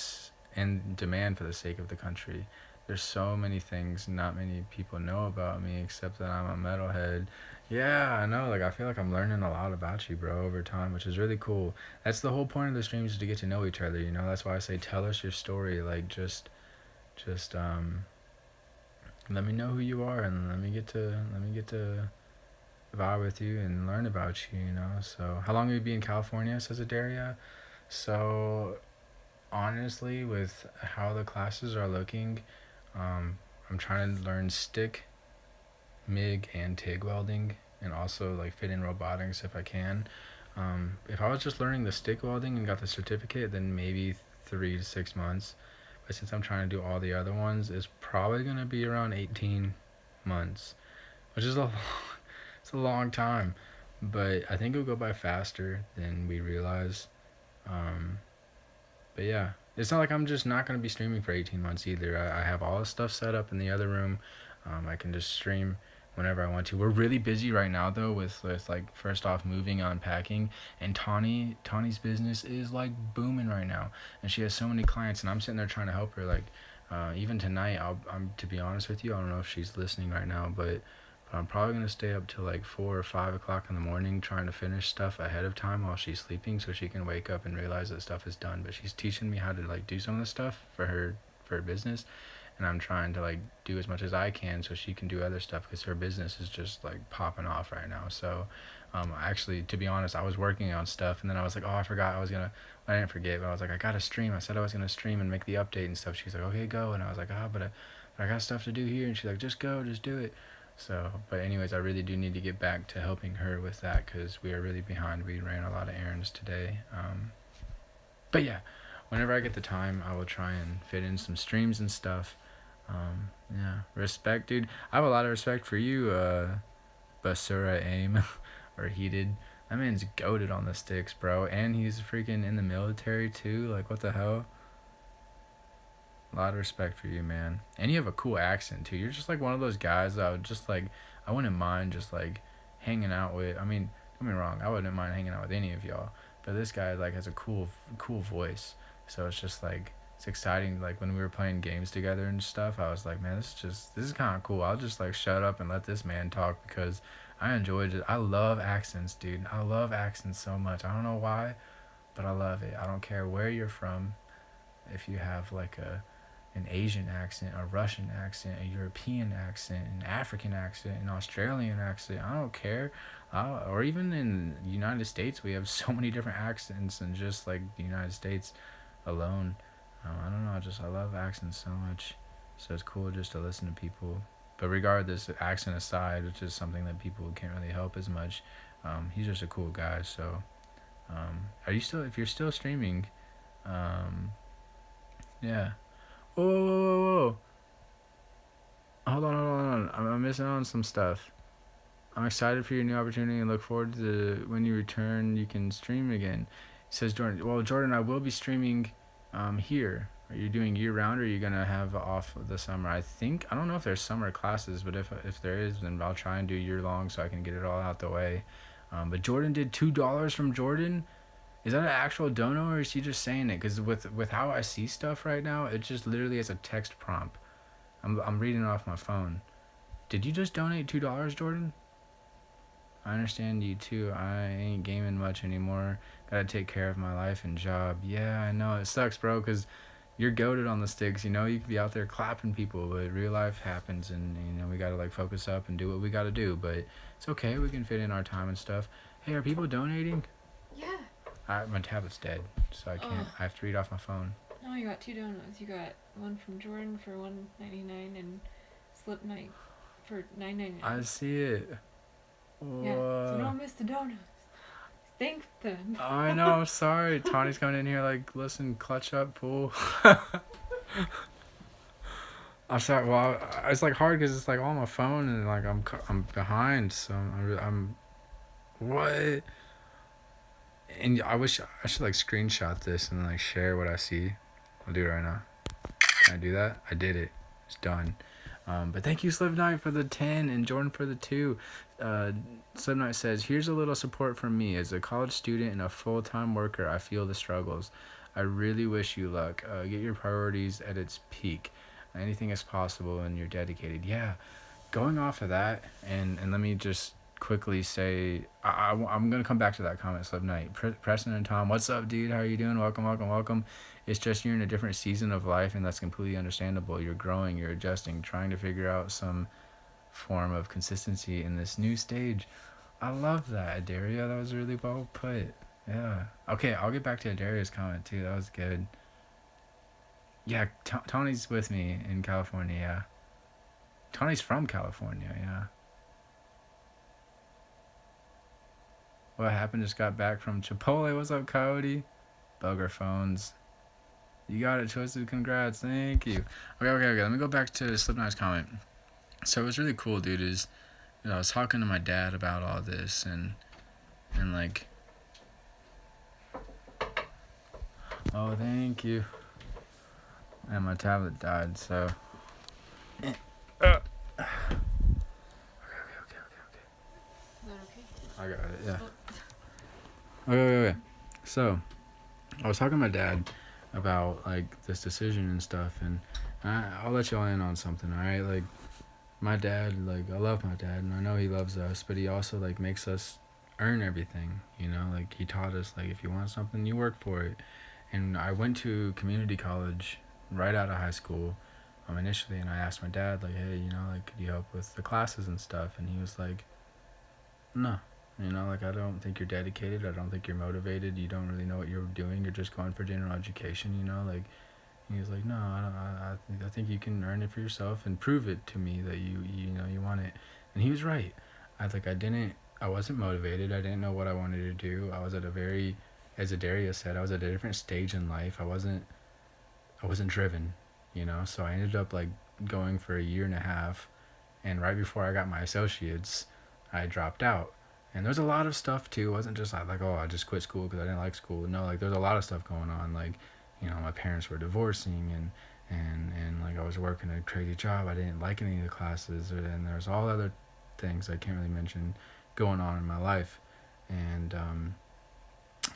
sake of the country. There's so many things not many people know about me except that I'm a metalhead. Yeah, I know. Like I feel like I'm learning a lot about you, bro, over time, which is really cool. That's the whole point of the streams is to get to know each other. You know, that's why I say tell us your story. Like just let me know who you are and let me get to vibe with you and learn about you, you know. So how long will you be in California, says Adaria? So honestly, with how the classes are looking, I'm trying to learn stick, MIG, and TIG welding, and also like fit in robotics if I can. If I was just learning the stick welding and got the certificate, then maybe 3 to 6 months. But since I'm trying to do all the other ones, it's probably gonna be around 18 months, which is it's a long time. But I think it'll go by faster than we realize. Um, but yeah, it's not like I'm just not gonna be streaming for 18 months either. I have all the stuff set up in the other room. I can just stream whenever I want to. We're really busy right now though with like first off moving on packing, and Tawny's business is like booming right now, and she has so many clients, and I'm sitting there trying to help her. Like even tonight, I'm to be honest with you, I don't know if she's listening right now, but I'm probably gonna stay up till like 4 or 5 o'clock in the morning trying to finish stuff ahead of time while she's sleeping, so she can wake up and realize that stuff is done. But she's teaching me how to like do some of the stuff for her business, and I'm trying to like do as much as I can so she can do other stuff because her business is just like popping off right now. So, actually, to be honest, I was working on stuff, and then I was like, oh, I forgot I was gonna. I didn't forget, but I was like, I gotta stream. I said I was gonna stream and make the update and stuff. She's like, okay, go, and I was like, ah, but I got stuff to do here, and she's like, just go, just do it. So, but anyways, I really do need to get back to helping her with that because we are really behind. We ran a lot of errands today. But yeah, whenever I get the time, I will try and fit in some streams and stuff. Yeah, respect, dude. I have a lot of respect for you, Basura Aim, or Heated. That man's goated on the sticks, bro. And he's freaking in the military too. Like, what the hell? A lot of respect for you, man. And you have a cool accent too. You're just like one of those guys that I would just like. I wouldn't mind just like hanging out with. I mean, don't get me wrong. I wouldn't mind hanging out with any of y'all. But this guy like has a cool voice. So it's just like it's exciting. Like when we were playing games together and stuff, I was like, man, this is kind of cool. I'll just like shut up and let this man talk because I enjoyed it. I love accents, dude. I love accents so much. I don't know why, but I love it. I don't care where you're from. If you have like an Asian accent, a Russian accent, a European accent, an African accent, an Australian accent. I don't care. Or even in the United States, we have so many different accents, and just like the United States alone. I don't know. I love accents so much. So it's cool just to listen to people. But regardless, accent aside, which is something that people can't really help as much, he's just a cool guy. So, are you still? If you're still streaming, um, yeah. Whoa, whoa, whoa, whoa. Hold on. I'm missing on some stuff. I'm excited for your new opportunity and look forward to when you return, you can stream again. Says Jordan. Well, Jordan, I will be streaming here. Are you doing year round or are you going to have off the summer? I don't know if there's summer classes, but if there is, then I'll try and do year long so I can get it all out the way. But Jordan did $2 from Jordan. Is that an actual dono or is he just saying it? Because with how I see stuff right now, it just literally is a text prompt. I'm reading it off my phone. Did you just donate $2, Jordan? I understand you too. I ain't gaming much anymore. Gotta take care of my life and job. Yeah, I know. It sucks, bro, because you're goated on the sticks. You know, you could be out there clapping people, but real life happens, and, we gotta, like, focus up and do what we gotta do. But it's okay. We can fit in our time and stuff. Hey, are people donating? Yeah. My tablet's dead, so I can't. Oh. I have to read off my phone. No, you got 2 donuts. You got one from Jordan for $1.99 and Slip Night for $9.99. I see it. Yeah. So don't miss the donuts. Thank them. I know. I'm sorry. Tawny's coming in here like, listen, clutch up, fool. I'm sorry. Well, it's like hard because it's like on my phone and like I'm behind, so I'm what? And I wish I should like screenshot this and like share what I see. I'll do it right now. Can I do that? I did it. It's done. But thank you, Slipknot, for the 10 and Jordan for the 2. Slipknot says, here's a little support from me. As a college student and a full-time worker, I feel the struggles. I really wish you luck. Get your priorities at its peak. Anything is possible and you're dedicated. Yeah, going off of that, and let me just quickly say, I'm going to come back to that comment, Slipknot. Preston and Tom, what's up, dude? How are you doing? Welcome, welcome, welcome. It's just you're in a different season of life, and that's completely understandable. You're growing, you're adjusting, trying to figure out some form of consistency in this new stage. I love that, Adaria. That was really well put. Yeah. Okay, I'll get back to Adaria's comment, too. That was good. Yeah, Tony's with me in California, yeah. Tony's from California, yeah. What happened? Just got back from Chipotle. What's up, Coyote? Bugger phones. You got it, Twisted. Congrats. Thank you. Okay. Let me go back to Slipknot's comment. So it was really cool, dude, is, I was talking to my dad about all this, and like, oh, thank you. And my tablet died, so. Okay. Is that okay? I got it, yeah. Okay. So, I was talking to my dad about, like, this decision and stuff, and I'll let y'all in on something, alright? Like, my dad, like, I love my dad, and I know he loves us, but he also, like, makes us earn everything, Like, he taught us, like, if you want something, you work for it. And I went to community college right out of high school, initially, and I asked my dad, like, hey, like, could you help with the classes and stuff? And he was like, no. Like, I don't think you're dedicated. I don't think you're motivated. You don't really know what you're doing. You're just going for general education, Like, he was like, no, I think you can earn it for yourself and prove it to me that you want it. And he was right. I wasn't motivated. I didn't know what I wanted to do. I was at as Adaria said, I was at a different stage in life. I wasn't driven, So I ended up, like, going for a year and a half. And right before I got my associates, I dropped out. And there's a lot of stuff too. It wasn't just like, oh, I just quit school because I didn't like school. No, like, there's a lot of stuff going on. Like, my parents were divorcing, and like, I was working a crazy job. I didn't like any of the classes, and there's all other things I can't really mention going on in my life. And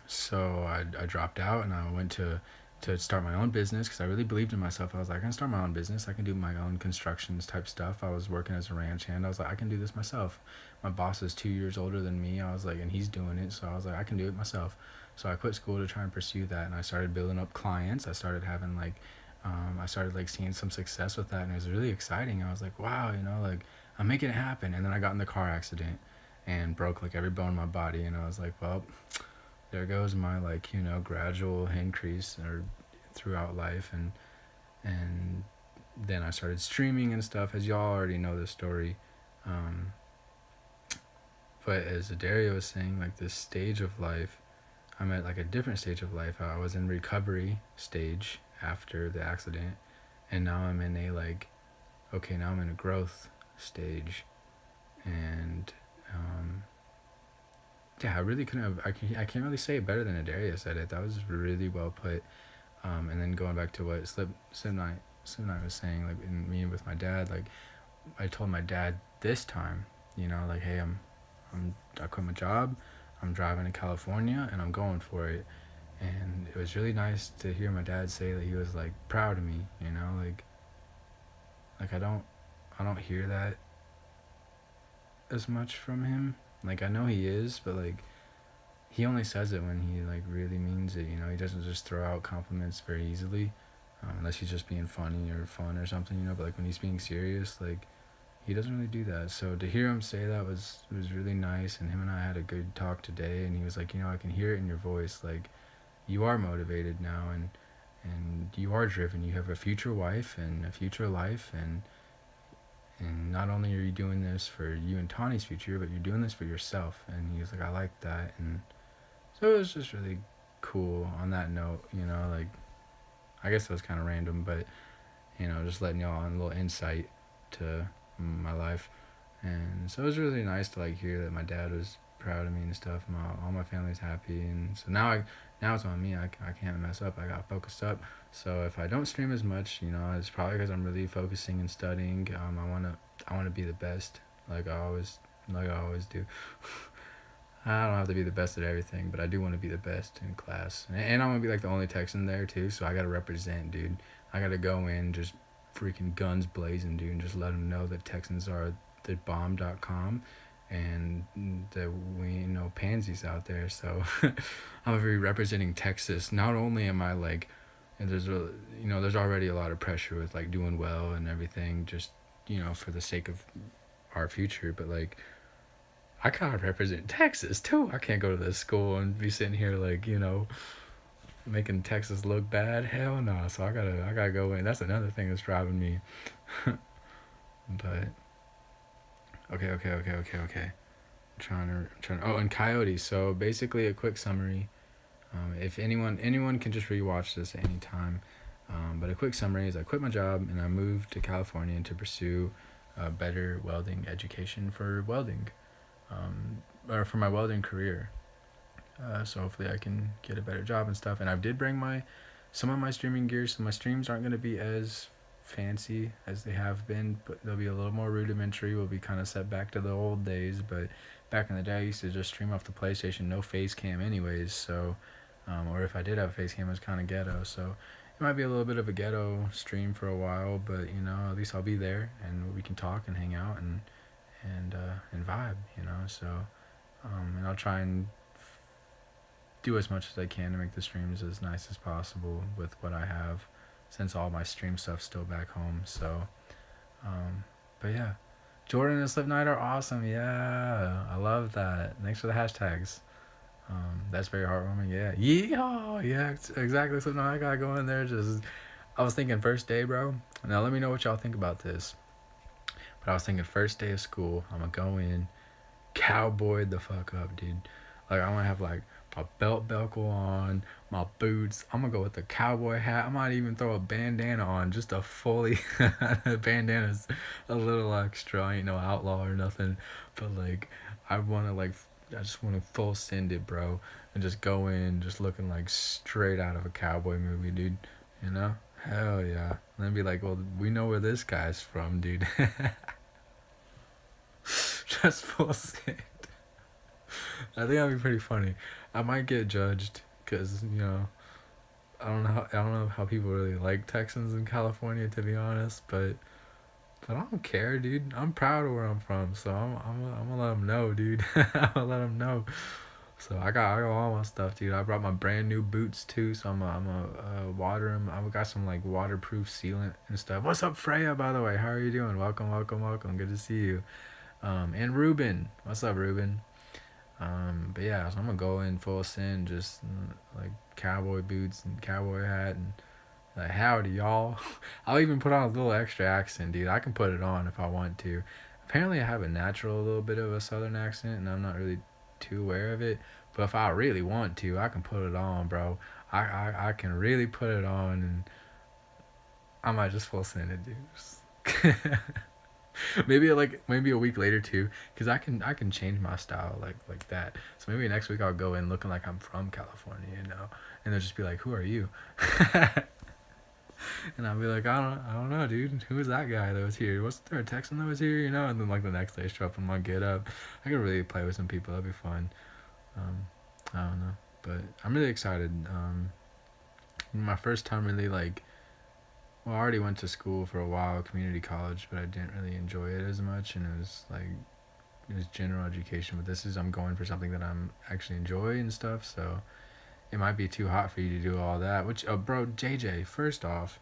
so I dropped out, and I went to start my own business because I really believed in myself. I was like, I can start my own business. I can do my own constructions type stuff. I was working as a ranch hand. I was like, I can do this myself. My boss is 2 years older than me. I was like, and he's doing it. So I was like, I can do it myself. So I quit school to try and pursue that. And I started building up clients. I started having like seeing some success with that. And it was really exciting. I was like, wow, like, I'm making it happen. And then I got in the car accident and broke like every bone in my body. And I was like, well, there goes my, like, gradual increase or throughout life. And then I started streaming and stuff, as y'all already know the story. But as Adaria was saying, like, this stage of life, I'm at like a different stage of life. I was in recovery stage after the accident, and now I'm in now I'm in a growth stage. And yeah, I really couldn't have, I can't really say it better than Adaria said it. That was really well put. And then going back to what Slipknot was saying, like, in me with my dad, like, I told my dad this time, like, hey, I quit my job. I'm driving to California and I'm going for it. And it was really nice to hear my dad say that he was like proud of me, you know, like I don't hear that as much from him. Like I know he is, but like he only says it when he like really means it, you know. He doesn't just throw out compliments very easily. Unless he's just being funny or fun or something, you know, but like when he's being serious, like he doesn't really do that. So to hear him say that was really nice, and him and I had a good talk today, and he was like, you know, I can hear it in your voice, like you are motivated now, and you are driven. You have a future wife and a future life, and not only are you doing this for you and Tawny's future, but you're doing this for yourself. And he was like, I like that. And so it was just really cool on that note, you know, like I guess it was kind of random, but you know, just letting y'all on a little insight to my life. And so it was really nice to like hear that my dad was proud of me and stuff. All my family's happy, and so now it's on me. I can't mess up. I got focused up. So if I don't stream as much, you know, it's probably because I'm really focusing and studying. I wanna be the best, like I always do. I don't have to be the best at everything, but I do want to be the best in class, and I want to be like the only Texan there too. So I gotta represent, dude. I gotta go in just freaking guns blazing, dude, and just let them know that Texans are the bomb.com, and that we ain't no pansies out there. So I'm gonna be representing Texas. Not only am I like, and there's already a lot of pressure with like doing well and everything, just for the sake of our future, but like I gotta represent Texas too. I can't go to this school and be sitting here like making Texas look bad. Hell no. So I gotta go in. That's another thing that's driving me. But okay. I'm trying. Oh, and Coyote. So basically, a quick summary. If anyone can just rewatch this at any time. But a quick summary is I quit my job and I moved to California to pursue a better welding education for welding, or for my welding career. So hopefully I can get a better job and stuff. And I did bring some of my streaming gear, so my streams aren't going to be as fancy as they have been, but they'll be a little more rudimentary. We'll be kind of set back to the old days, but back in the day I used to just stream off the PlayStation, no face cam anyways. So or if I did have a face cam, it was kind of ghetto. So it might be a little bit of a ghetto stream for a while, but at least I'll be there and we can talk and hang out and vibe. So and I'll try and do as much as I can to make the streams as nice as possible with what I have, since all my stream stuff's still back home. So but yeah, Jordan and Slipknot are awesome. Yeah, I love that. Thanks for the hashtags. That's very heartwarming. Yeah, yeehaw. Yeah, exactly. Slipknot. I gotta go in there. I was thinking first day, bro. Now let me know what y'all think about this. But I was thinking first day of school, I'm gonna go in, cowboy the fuck up, dude. Like I'm gonna have like my belt buckle on, my boots. I'm gonna go with the cowboy hat. I might even throw a bandana on, just a fully bandana's a little extra. I ain't no outlaw or nothing, but like I just wanna full send it, bro, and just go in just looking like straight out of a cowboy movie, dude. You know? Hell yeah. And then be like, well, we know where this guy's from, dude. Just full send. I think that'd be pretty funny. I might get judged because I don't know how people really like Texans in California, to be honest. But I don't care, dude. I'm proud of where I'm from, so I'm gonna let them know, dude. I'm gonna let them know. So I got all my stuff, dude. I brought my brand new boots too, so I'm a water them. I've got some like waterproof sealant and stuff. What's up, Freya? By the way, how are you doing? Welcome. Good to see you. And Ruben, what's up, Ruben? But yeah, so I'm gonna go in full send, just like cowboy boots and cowboy hat and like howdy y'all. I'll even put on a little extra accent, dude. I can put it on if I want to. Apparently, I have a natural little bit of a southern accent, and I'm not really too aware of it. But if I really want to, I can put it on, bro. I can really put it on, and I might just full send it, dude. maybe a week later too, because I can change my style like that. So maybe next week I'll go in looking like I'm from California, and they'll just be like, who are you? And I'll be like, I don't know, dude. Who is that guy that was here? Was there a Texan that was here? And then like the next day, show up in my get up. I could really play with some people. That'd be fun. Um, I don't know, but I'm really excited. My first time really like, well, I already went to school for a while, community college, but I didn't really enjoy it as much, and it was like it was general education. But this is I'm going for something that I'm actually enjoy and stuff, so it might be too hot for you to do all that. Which, oh, bro, JJ, first off,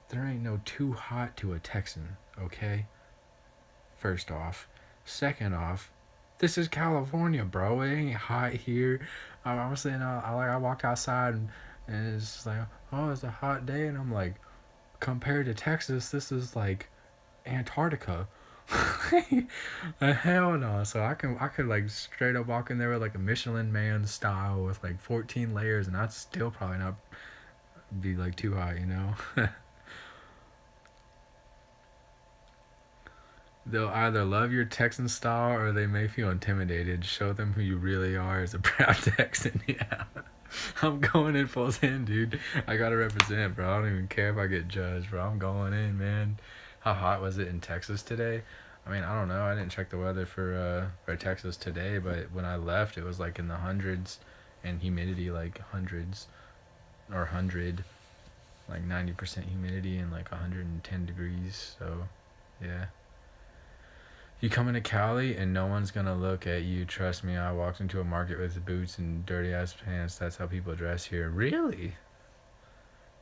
there ain't no too hot to a Texan, okay? First off. Second off, this is California, bro. It ain't hot here. I was saying, I walked outside and it's just like, oh, it's a hot day, and I'm like, compared to Texas, this is like Antarctica. Hell no. So I could like straight up walk in there with like a Michelin Man style with like 14 layers, and I'd still probably not be like too hot, you know. They'll either love your Texan style or they may feel intimidated. Show them who you really are as a proud Texan. Yeah. I'm going in full send, dude. I gotta represent, bro. I don't even care if I get judged, bro. I'm going in, man. How hot was it in Texas today? I mean, I don't know. I didn't check the weather for Texas today, but when I left, it was like in the hundreds, and humidity like hundreds or 100, like 90% humidity and like 110 degrees. So, yeah. You come into Cali and no one's gonna look at you. Trust me, I walked into a market with boots and dirty ass pants. That's how people dress here. Really?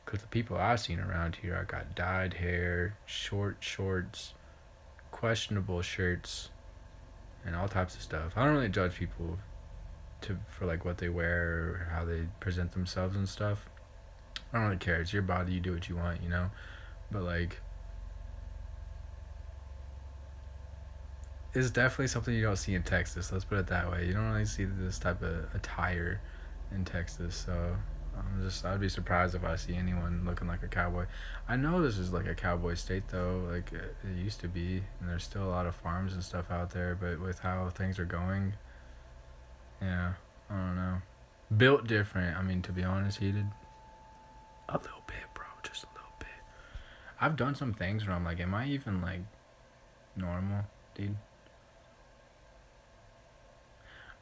Because the people I've seen around here, I got dyed hair, short shorts, questionable shirts, and all types of stuff. I don't really judge people for like what they wear or how they present themselves and stuff. I don't really care. It's your body. You do what you want, you know. But like, it's definitely something you don't see in Texas. Let's put it that way. You don't really see this type of attire in Texas. So I'd be surprised if I see anyone looking like a cowboy. I know this is like a cowboy state though. Like it used to be, and there's still a lot of farms and stuff out there. But with how things are going, yeah, I don't know. Built different. I mean, to be honest, heated a little bit, bro. Just a little bit. I've done some things where I'm like, am I even like normal, dude?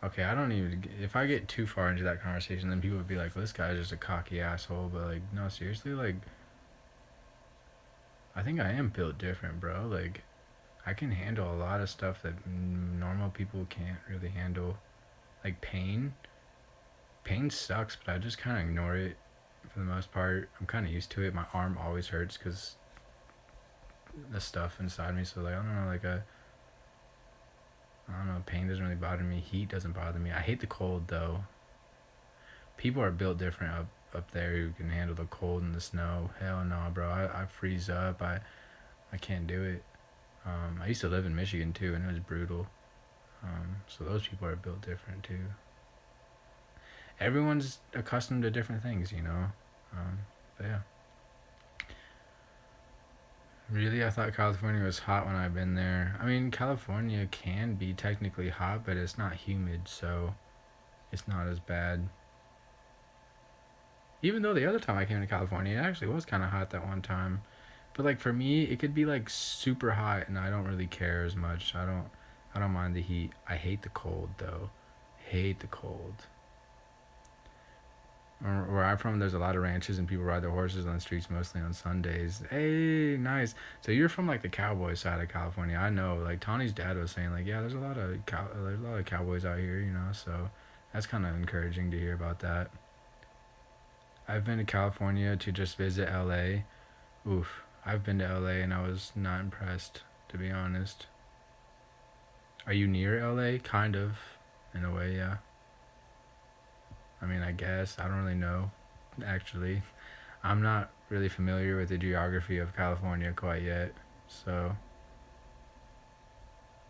Okay, I don't even. If I get too far into that conversation, then people would be like, well, "This guy's just a cocky asshole." But like, no, seriously, like, I think I am built different, bro. Like, I can handle a lot of stuff that normal people can't really handle. Like pain. Pain sucks, but I just kind of ignore it for the most part. I'm kind of used to it. My arm always hurts because the stuff inside me. So like, I don't know, like I don't know. Pain doesn't really bother me. Heat doesn't bother me. I hate the cold though. People are built different up there who can handle the cold and the snow. Hell no, bro. I freeze up. I can't do it. I used to live in Michigan too, and it was brutal. So those people are built different too. Everyone's accustomed to different things, you know. But yeah. Really, I thought California was hot when I've been there. I mean, California can be technically hot, but it's not humid, so it's not as bad. Even though the other time I came to California, it actually was kind of hot that one time. But like for me, it could be like super hot, and I don't really care as much. I don't mind the heat. I hate the cold though. Hate the cold. Where I'm from, there's a lot of ranches and people ride their horses on the streets mostly on Sundays. Hey, nice. So you're from like the cowboy side of California. I know. Like Tawny's dad was saying, like, yeah, there's a lot of cowboys out here, you know. So that's kind of encouraging to hear about that. I've been to California to just visit LA. Oof, I've been to LA and I was not impressed, to be honest. Are you near LA? Kind of, in a way, yeah. I mean, I guess. I don't really know, actually. I'm not really familiar with the geography of California quite yet, so.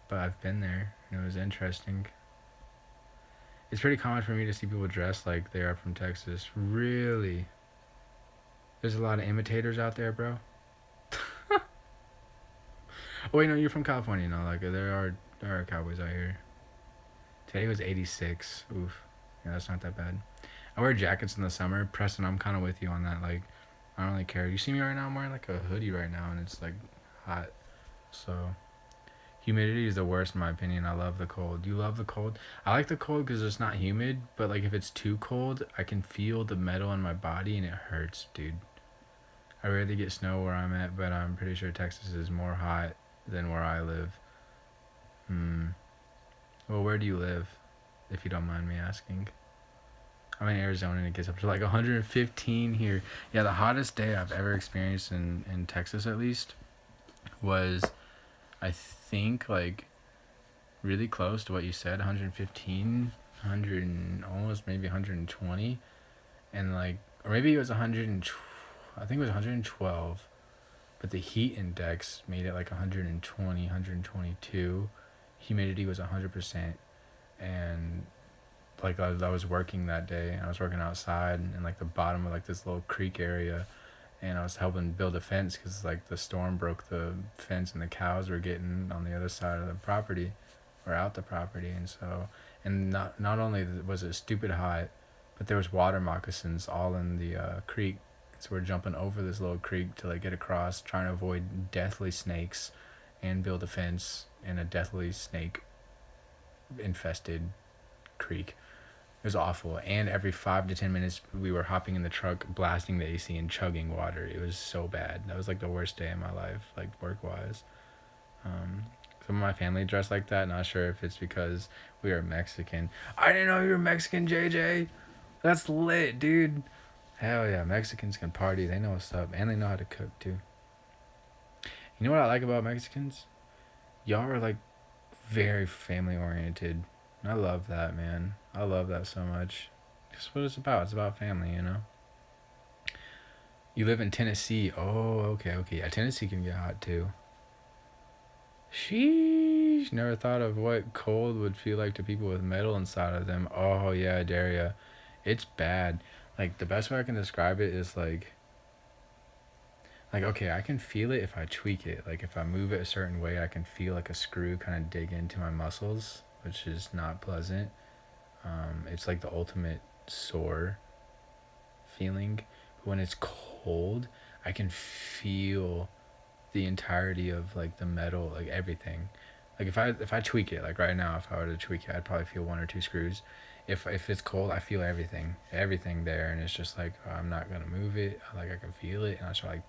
But I've been there, and it was interesting. It's pretty common for me to see people dressed like they are from Texas. Really? There's a lot of imitators out there, bro. Oh wait, no, you're from California, no? Like there are cowboys out here. Today was 86. Oof. Yeah, that's not that bad. I wear jackets in the summer. Preston, I'm kind of with you on that. Like, I don't really care. You see me right now? I'm wearing like a hoodie right now, and it's like hot. So Humidity is the worst in my opinion. I love the cold. You love the cold? I like the cold because it's not humid, but like if it's too cold, I can feel the metal in my body and it hurts, dude. I rarely get snow where I'm at, but I'm pretty sure Texas is more hot than where I live. Hmm. Well, where do you live, if you don't mind me asking? I'm in Arizona and it gets up to like 115 here. Yeah, the hottest day I've ever experienced in Texas at least was, I think, like really close to what you said, 115, 100 and almost maybe 120. And like, or maybe it was 100 I think it was 112, but the heat index made it like 120, 122. Humidity was 100%. And like I was working that day and I was working outside in like the bottom of like this little creek area, and I was helping build a fence because like the storm broke the fence and the cows were getting on the other side of the property or out the property. And so, and not only was it stupid hot, but there was water moccasins all in the creek. So we're jumping over this little creek to like get across, trying to avoid deathly snakes and build a fence in a deathly snake infested creek. It was awful. And every 5 to 10 minutes, we were hopping in the truck, blasting the AC and chugging water. It was so bad. That was like the worst day of my life, like work wise. Some of my family dressed like that. Not sure if it's because we are Mexican. I didn't know you were Mexican, JJ. That's lit, dude. Hell yeah, Mexicans can party. They know what's up, and they know how to cook too. You know what I like about Mexicans? Y'all are like very family oriented. I love that, man. I love that so much. That's what it's about. It's about family, you know? You live in Tennessee. Oh, okay. Yeah, Tennessee can get hot too. Sheesh. Never thought of what cold would feel like to people with metal inside of them. Oh, yeah, Daria. It's bad. Like, the best way I can describe it is okay, I can feel it if I tweak it. Like, if I move it a certain way, I can feel like a screw kind of dig into my muscles, which is not pleasant. It's like the ultimate sore feeling. But when it's cold, I can feel the entirety of like the metal, like everything. Like if I tweak it, like right now, if I were to tweak it, I'd probably feel one or two screws. If it's cold, I feel everything there, and it's just like I'm not gonna move it. Like I can feel it, and I try like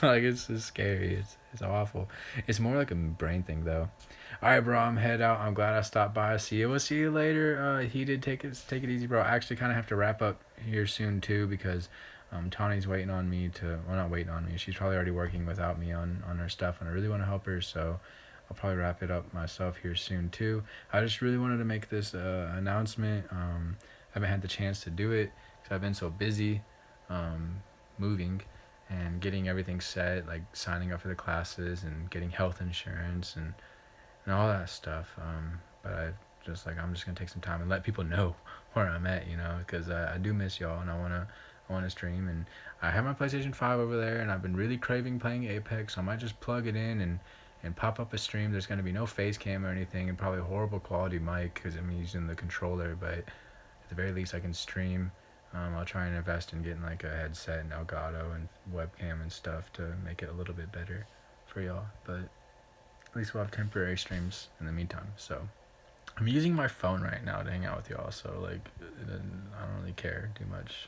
like it's just scary. It's awful. It's more like a brain thing though. All right, bro, I'm head out. I'm glad I stopped by. See you. We'll see you later. He did take it easy, bro. I actually kind of have to wrap up here soon too because Tawny's waiting on me to. Well, not waiting on me. She's probably already working without me on her stuff, and I really want to help her. So I'll probably wrap it up myself here soon too. I just really wanted to make this announcement. I haven't had the chance to do it because I've been so busy moving and getting everything set, like signing up for the classes and getting health insurance and all that stuff. But I'm just gonna take some time and let people know where I'm at, because I do miss y'all and I wanna stream. And I have my PlayStation 5 over there, and I've been really craving playing Apex. So I might just plug it in and pop up a stream. There's gonna be no face cam or anything, and probably a horrible quality mic because I'm using the controller. But at the very least, I can stream. I'll try and invest in getting like a headset and Elgato and webcam and stuff to make it a little bit better for y'all. But at least we'll have temporary streams in the meantime. So I'm using my phone right now to hang out with y'all. So like, I don't really care too much.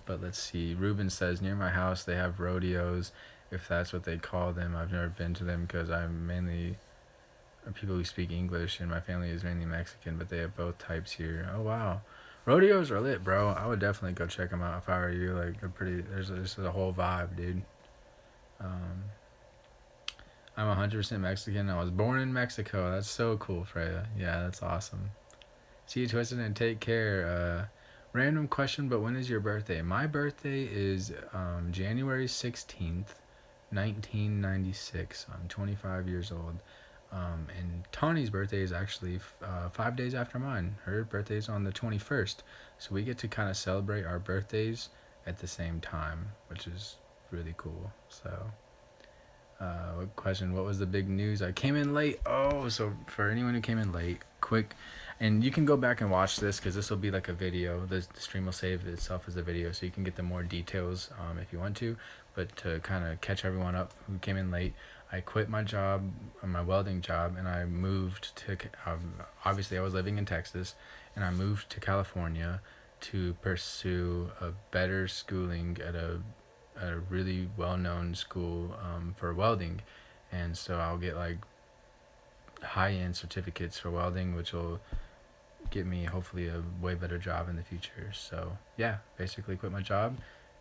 But let's see. Ruben says near my house they have rodeos, if that's what they call them. I've never been to them because I'm mainly people who speak English, and my family is mainly Mexican. But they have both types here. Oh wow. Rodeos are lit, bro. I would definitely go check them out if I were you. Like, this is a whole vibe, dude. Um, I'm 100% Mexican. I was born in Mexico. That's so cool, Freya. Yeah, that's awesome. See you, Twisted, and take care. Random question, but when is your birthday? My birthday is January 16th, 1996. I'm 25 years old. And Tawny's birthday is actually 5 days after mine. Her birthday is on the 21st. So we get to kind of celebrate our birthdays at the same time, which is really cool. So, what question? What was the big news? I came in late. Oh, so for anyone who came in late, quick. And you can go back and watch this because this will be like a video. The stream will save itself as a video, so you can get the more details if you want to. But to kind of catch everyone up who came in late, I quit my job, my welding job, and I moved to. Obviously, I was living in Texas, and I moved to California to pursue a better schooling at a really well known school for welding, and so I'll get like high end certificates for welding, which will get me hopefully a way better job in the future. So yeah, basically quit my job,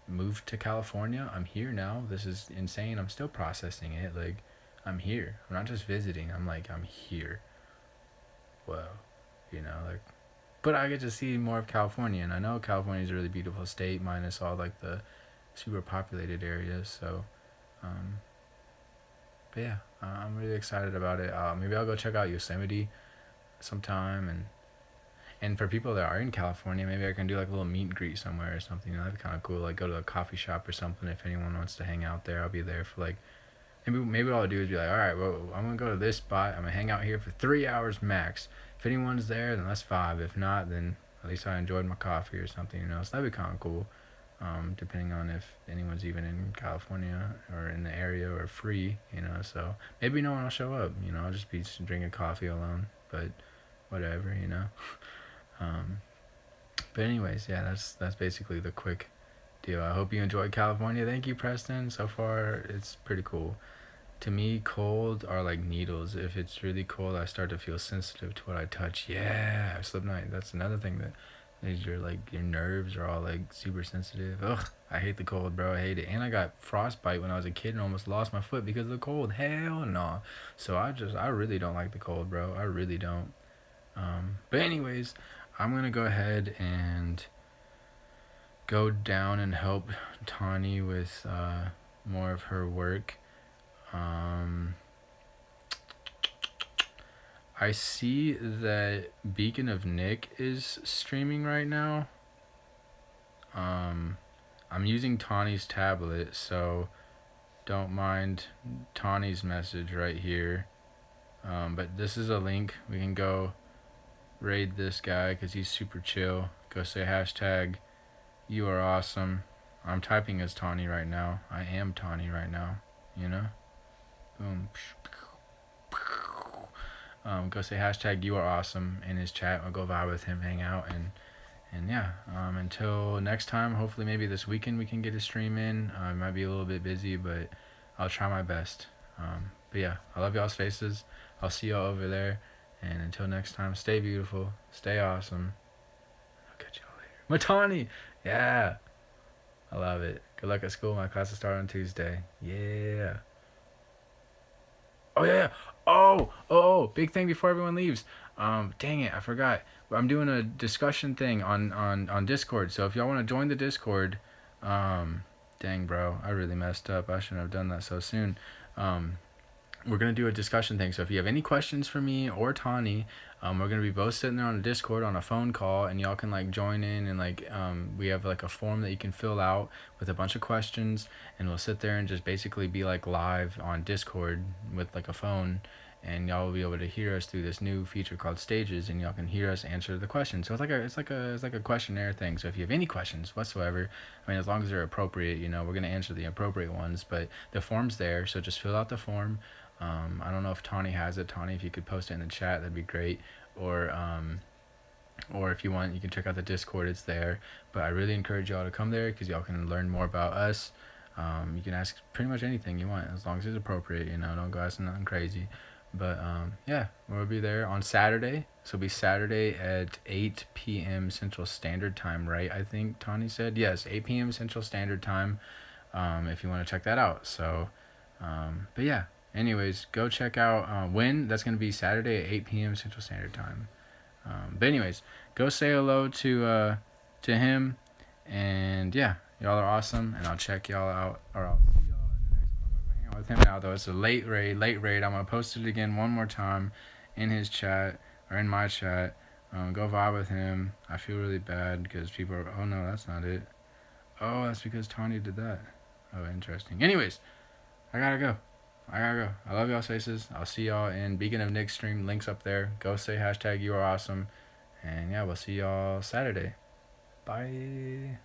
moved to California. I'm here now. This is insane. I'm still processing it. Like, I'm here. I'm not just visiting. I'm here. Whoa, like. But I get to see more of California, and I know California is a really beautiful state, minus all like the super populated areas. So, um, but yeah, I'm really excited about it. Maybe I'll go check out Yosemite sometime, and for people that are in California, maybe I can do like a little meet and greet somewhere or something. That'd be kind of cool. Like go to a coffee shop or something. If anyone wants to hang out there, I'll be there for like maybe all I'll do is be like, all right, well, I'm gonna go to this spot. I'm gonna hang out here for 3 hours max. If anyone's there, then that's 5. If not, then at least I enjoyed my coffee or something. So that'd be kind of cool. Depending on if anyone's even in California or in the area or free. So maybe no one will show up. I'll just be drinking coffee alone. But whatever. Um, but anyways, yeah, that's basically the quick deal. I hope you enjoyed California. Thank you, Preston. So far, it's pretty cool. To me, cold are like needles. If it's really cold, I start to feel sensitive to what I touch. Yeah, slip night. That's another thing that is your nerves are all like super sensitive. Ugh, I hate the cold, bro. I hate it. And I got frostbite when I was a kid and almost lost my foot because of the cold. Hell no. So I really don't like the cold, bro. I really don't. But anyways, I'm gonna go ahead and go down and help Tawny with more of her work. I see that Beacon of Nick is streaming right now. I'm using Tawny's tablet, so don't mind Tawny's message right here. But this is a link. We can go raid this guy because he's super chill. Go say hashtag you are awesome. I'm typing as Tawny right now. I am Tawny right now. Boom. Go say hashtag you are awesome in his chat. I'll go vibe with him, hang out, and yeah. Until next time, hopefully maybe this weekend we can get a stream in. I might be a little bit busy, but I'll try my best. But yeah, I love y'all's faces. I'll see y'all over there. And until next time, stay beautiful, stay awesome. I'll catch y'all later. Matani! Yeah! I love it. Good luck at school. My classes start on Tuesday. Yeah. Oh, yeah. Oh, big thing before everyone leaves. Dang it, I forgot. I'm doing a discussion thing on Discord. So if y'all want to join the Discord, dang, bro, I really messed up. I shouldn't have done that so soon. We're going to do a discussion thing. So if you have any questions for me or Tawny, we're going to be both sitting there on a Discord on a phone call, and y'all can like join in, and we have like a form that you can fill out with a bunch of questions, and we'll sit there and just basically be like live on Discord with like a phone, and y'all will be able to hear us through this new feature called Stages, and y'all can hear us answer the questions. So it's like a questionnaire thing. So if you have any questions whatsoever, as long as they're appropriate, we're going to answer the appropriate ones, but the form's there, so just fill out the form. I don't know if Tawny has it. Tawny, if you could post it in the chat, that'd be great. Or if you want, you can check out the Discord. It's there. But I really encourage y'all to come there because y'all can learn more about us. You can ask pretty much anything you want as long as it's appropriate. Don't go asking nothing crazy. But yeah, we'll be there on Saturday. So it'll be Saturday at 8 p.m. Central Standard Time, right? I think Tawny said. Yes, 8 p.m. Central Standard Time. If you want to check that out. So, but yeah. Anyways, go check out when. That's going to be Saturday at 8 p.m. Central Standard Time. But anyways, go say hello to him. And yeah, y'all are awesome. And I'll check y'all out. Or I'll see y'all in the next one. I'm going to hang out with him now, though. It's a late raid. I'm going to post it again one more time in his chat or in my chat. Go vibe with him. I feel really bad because people are... Oh, no, that's not it. Oh, that's because Tawny did that. Oh, interesting. Anyways, I gotta go. I love y'all's faces. I'll see y'all in Beacon of Nick's stream. Links up there. Go say hashtag you are awesome. And yeah, we'll see y'all Saturday. Bye.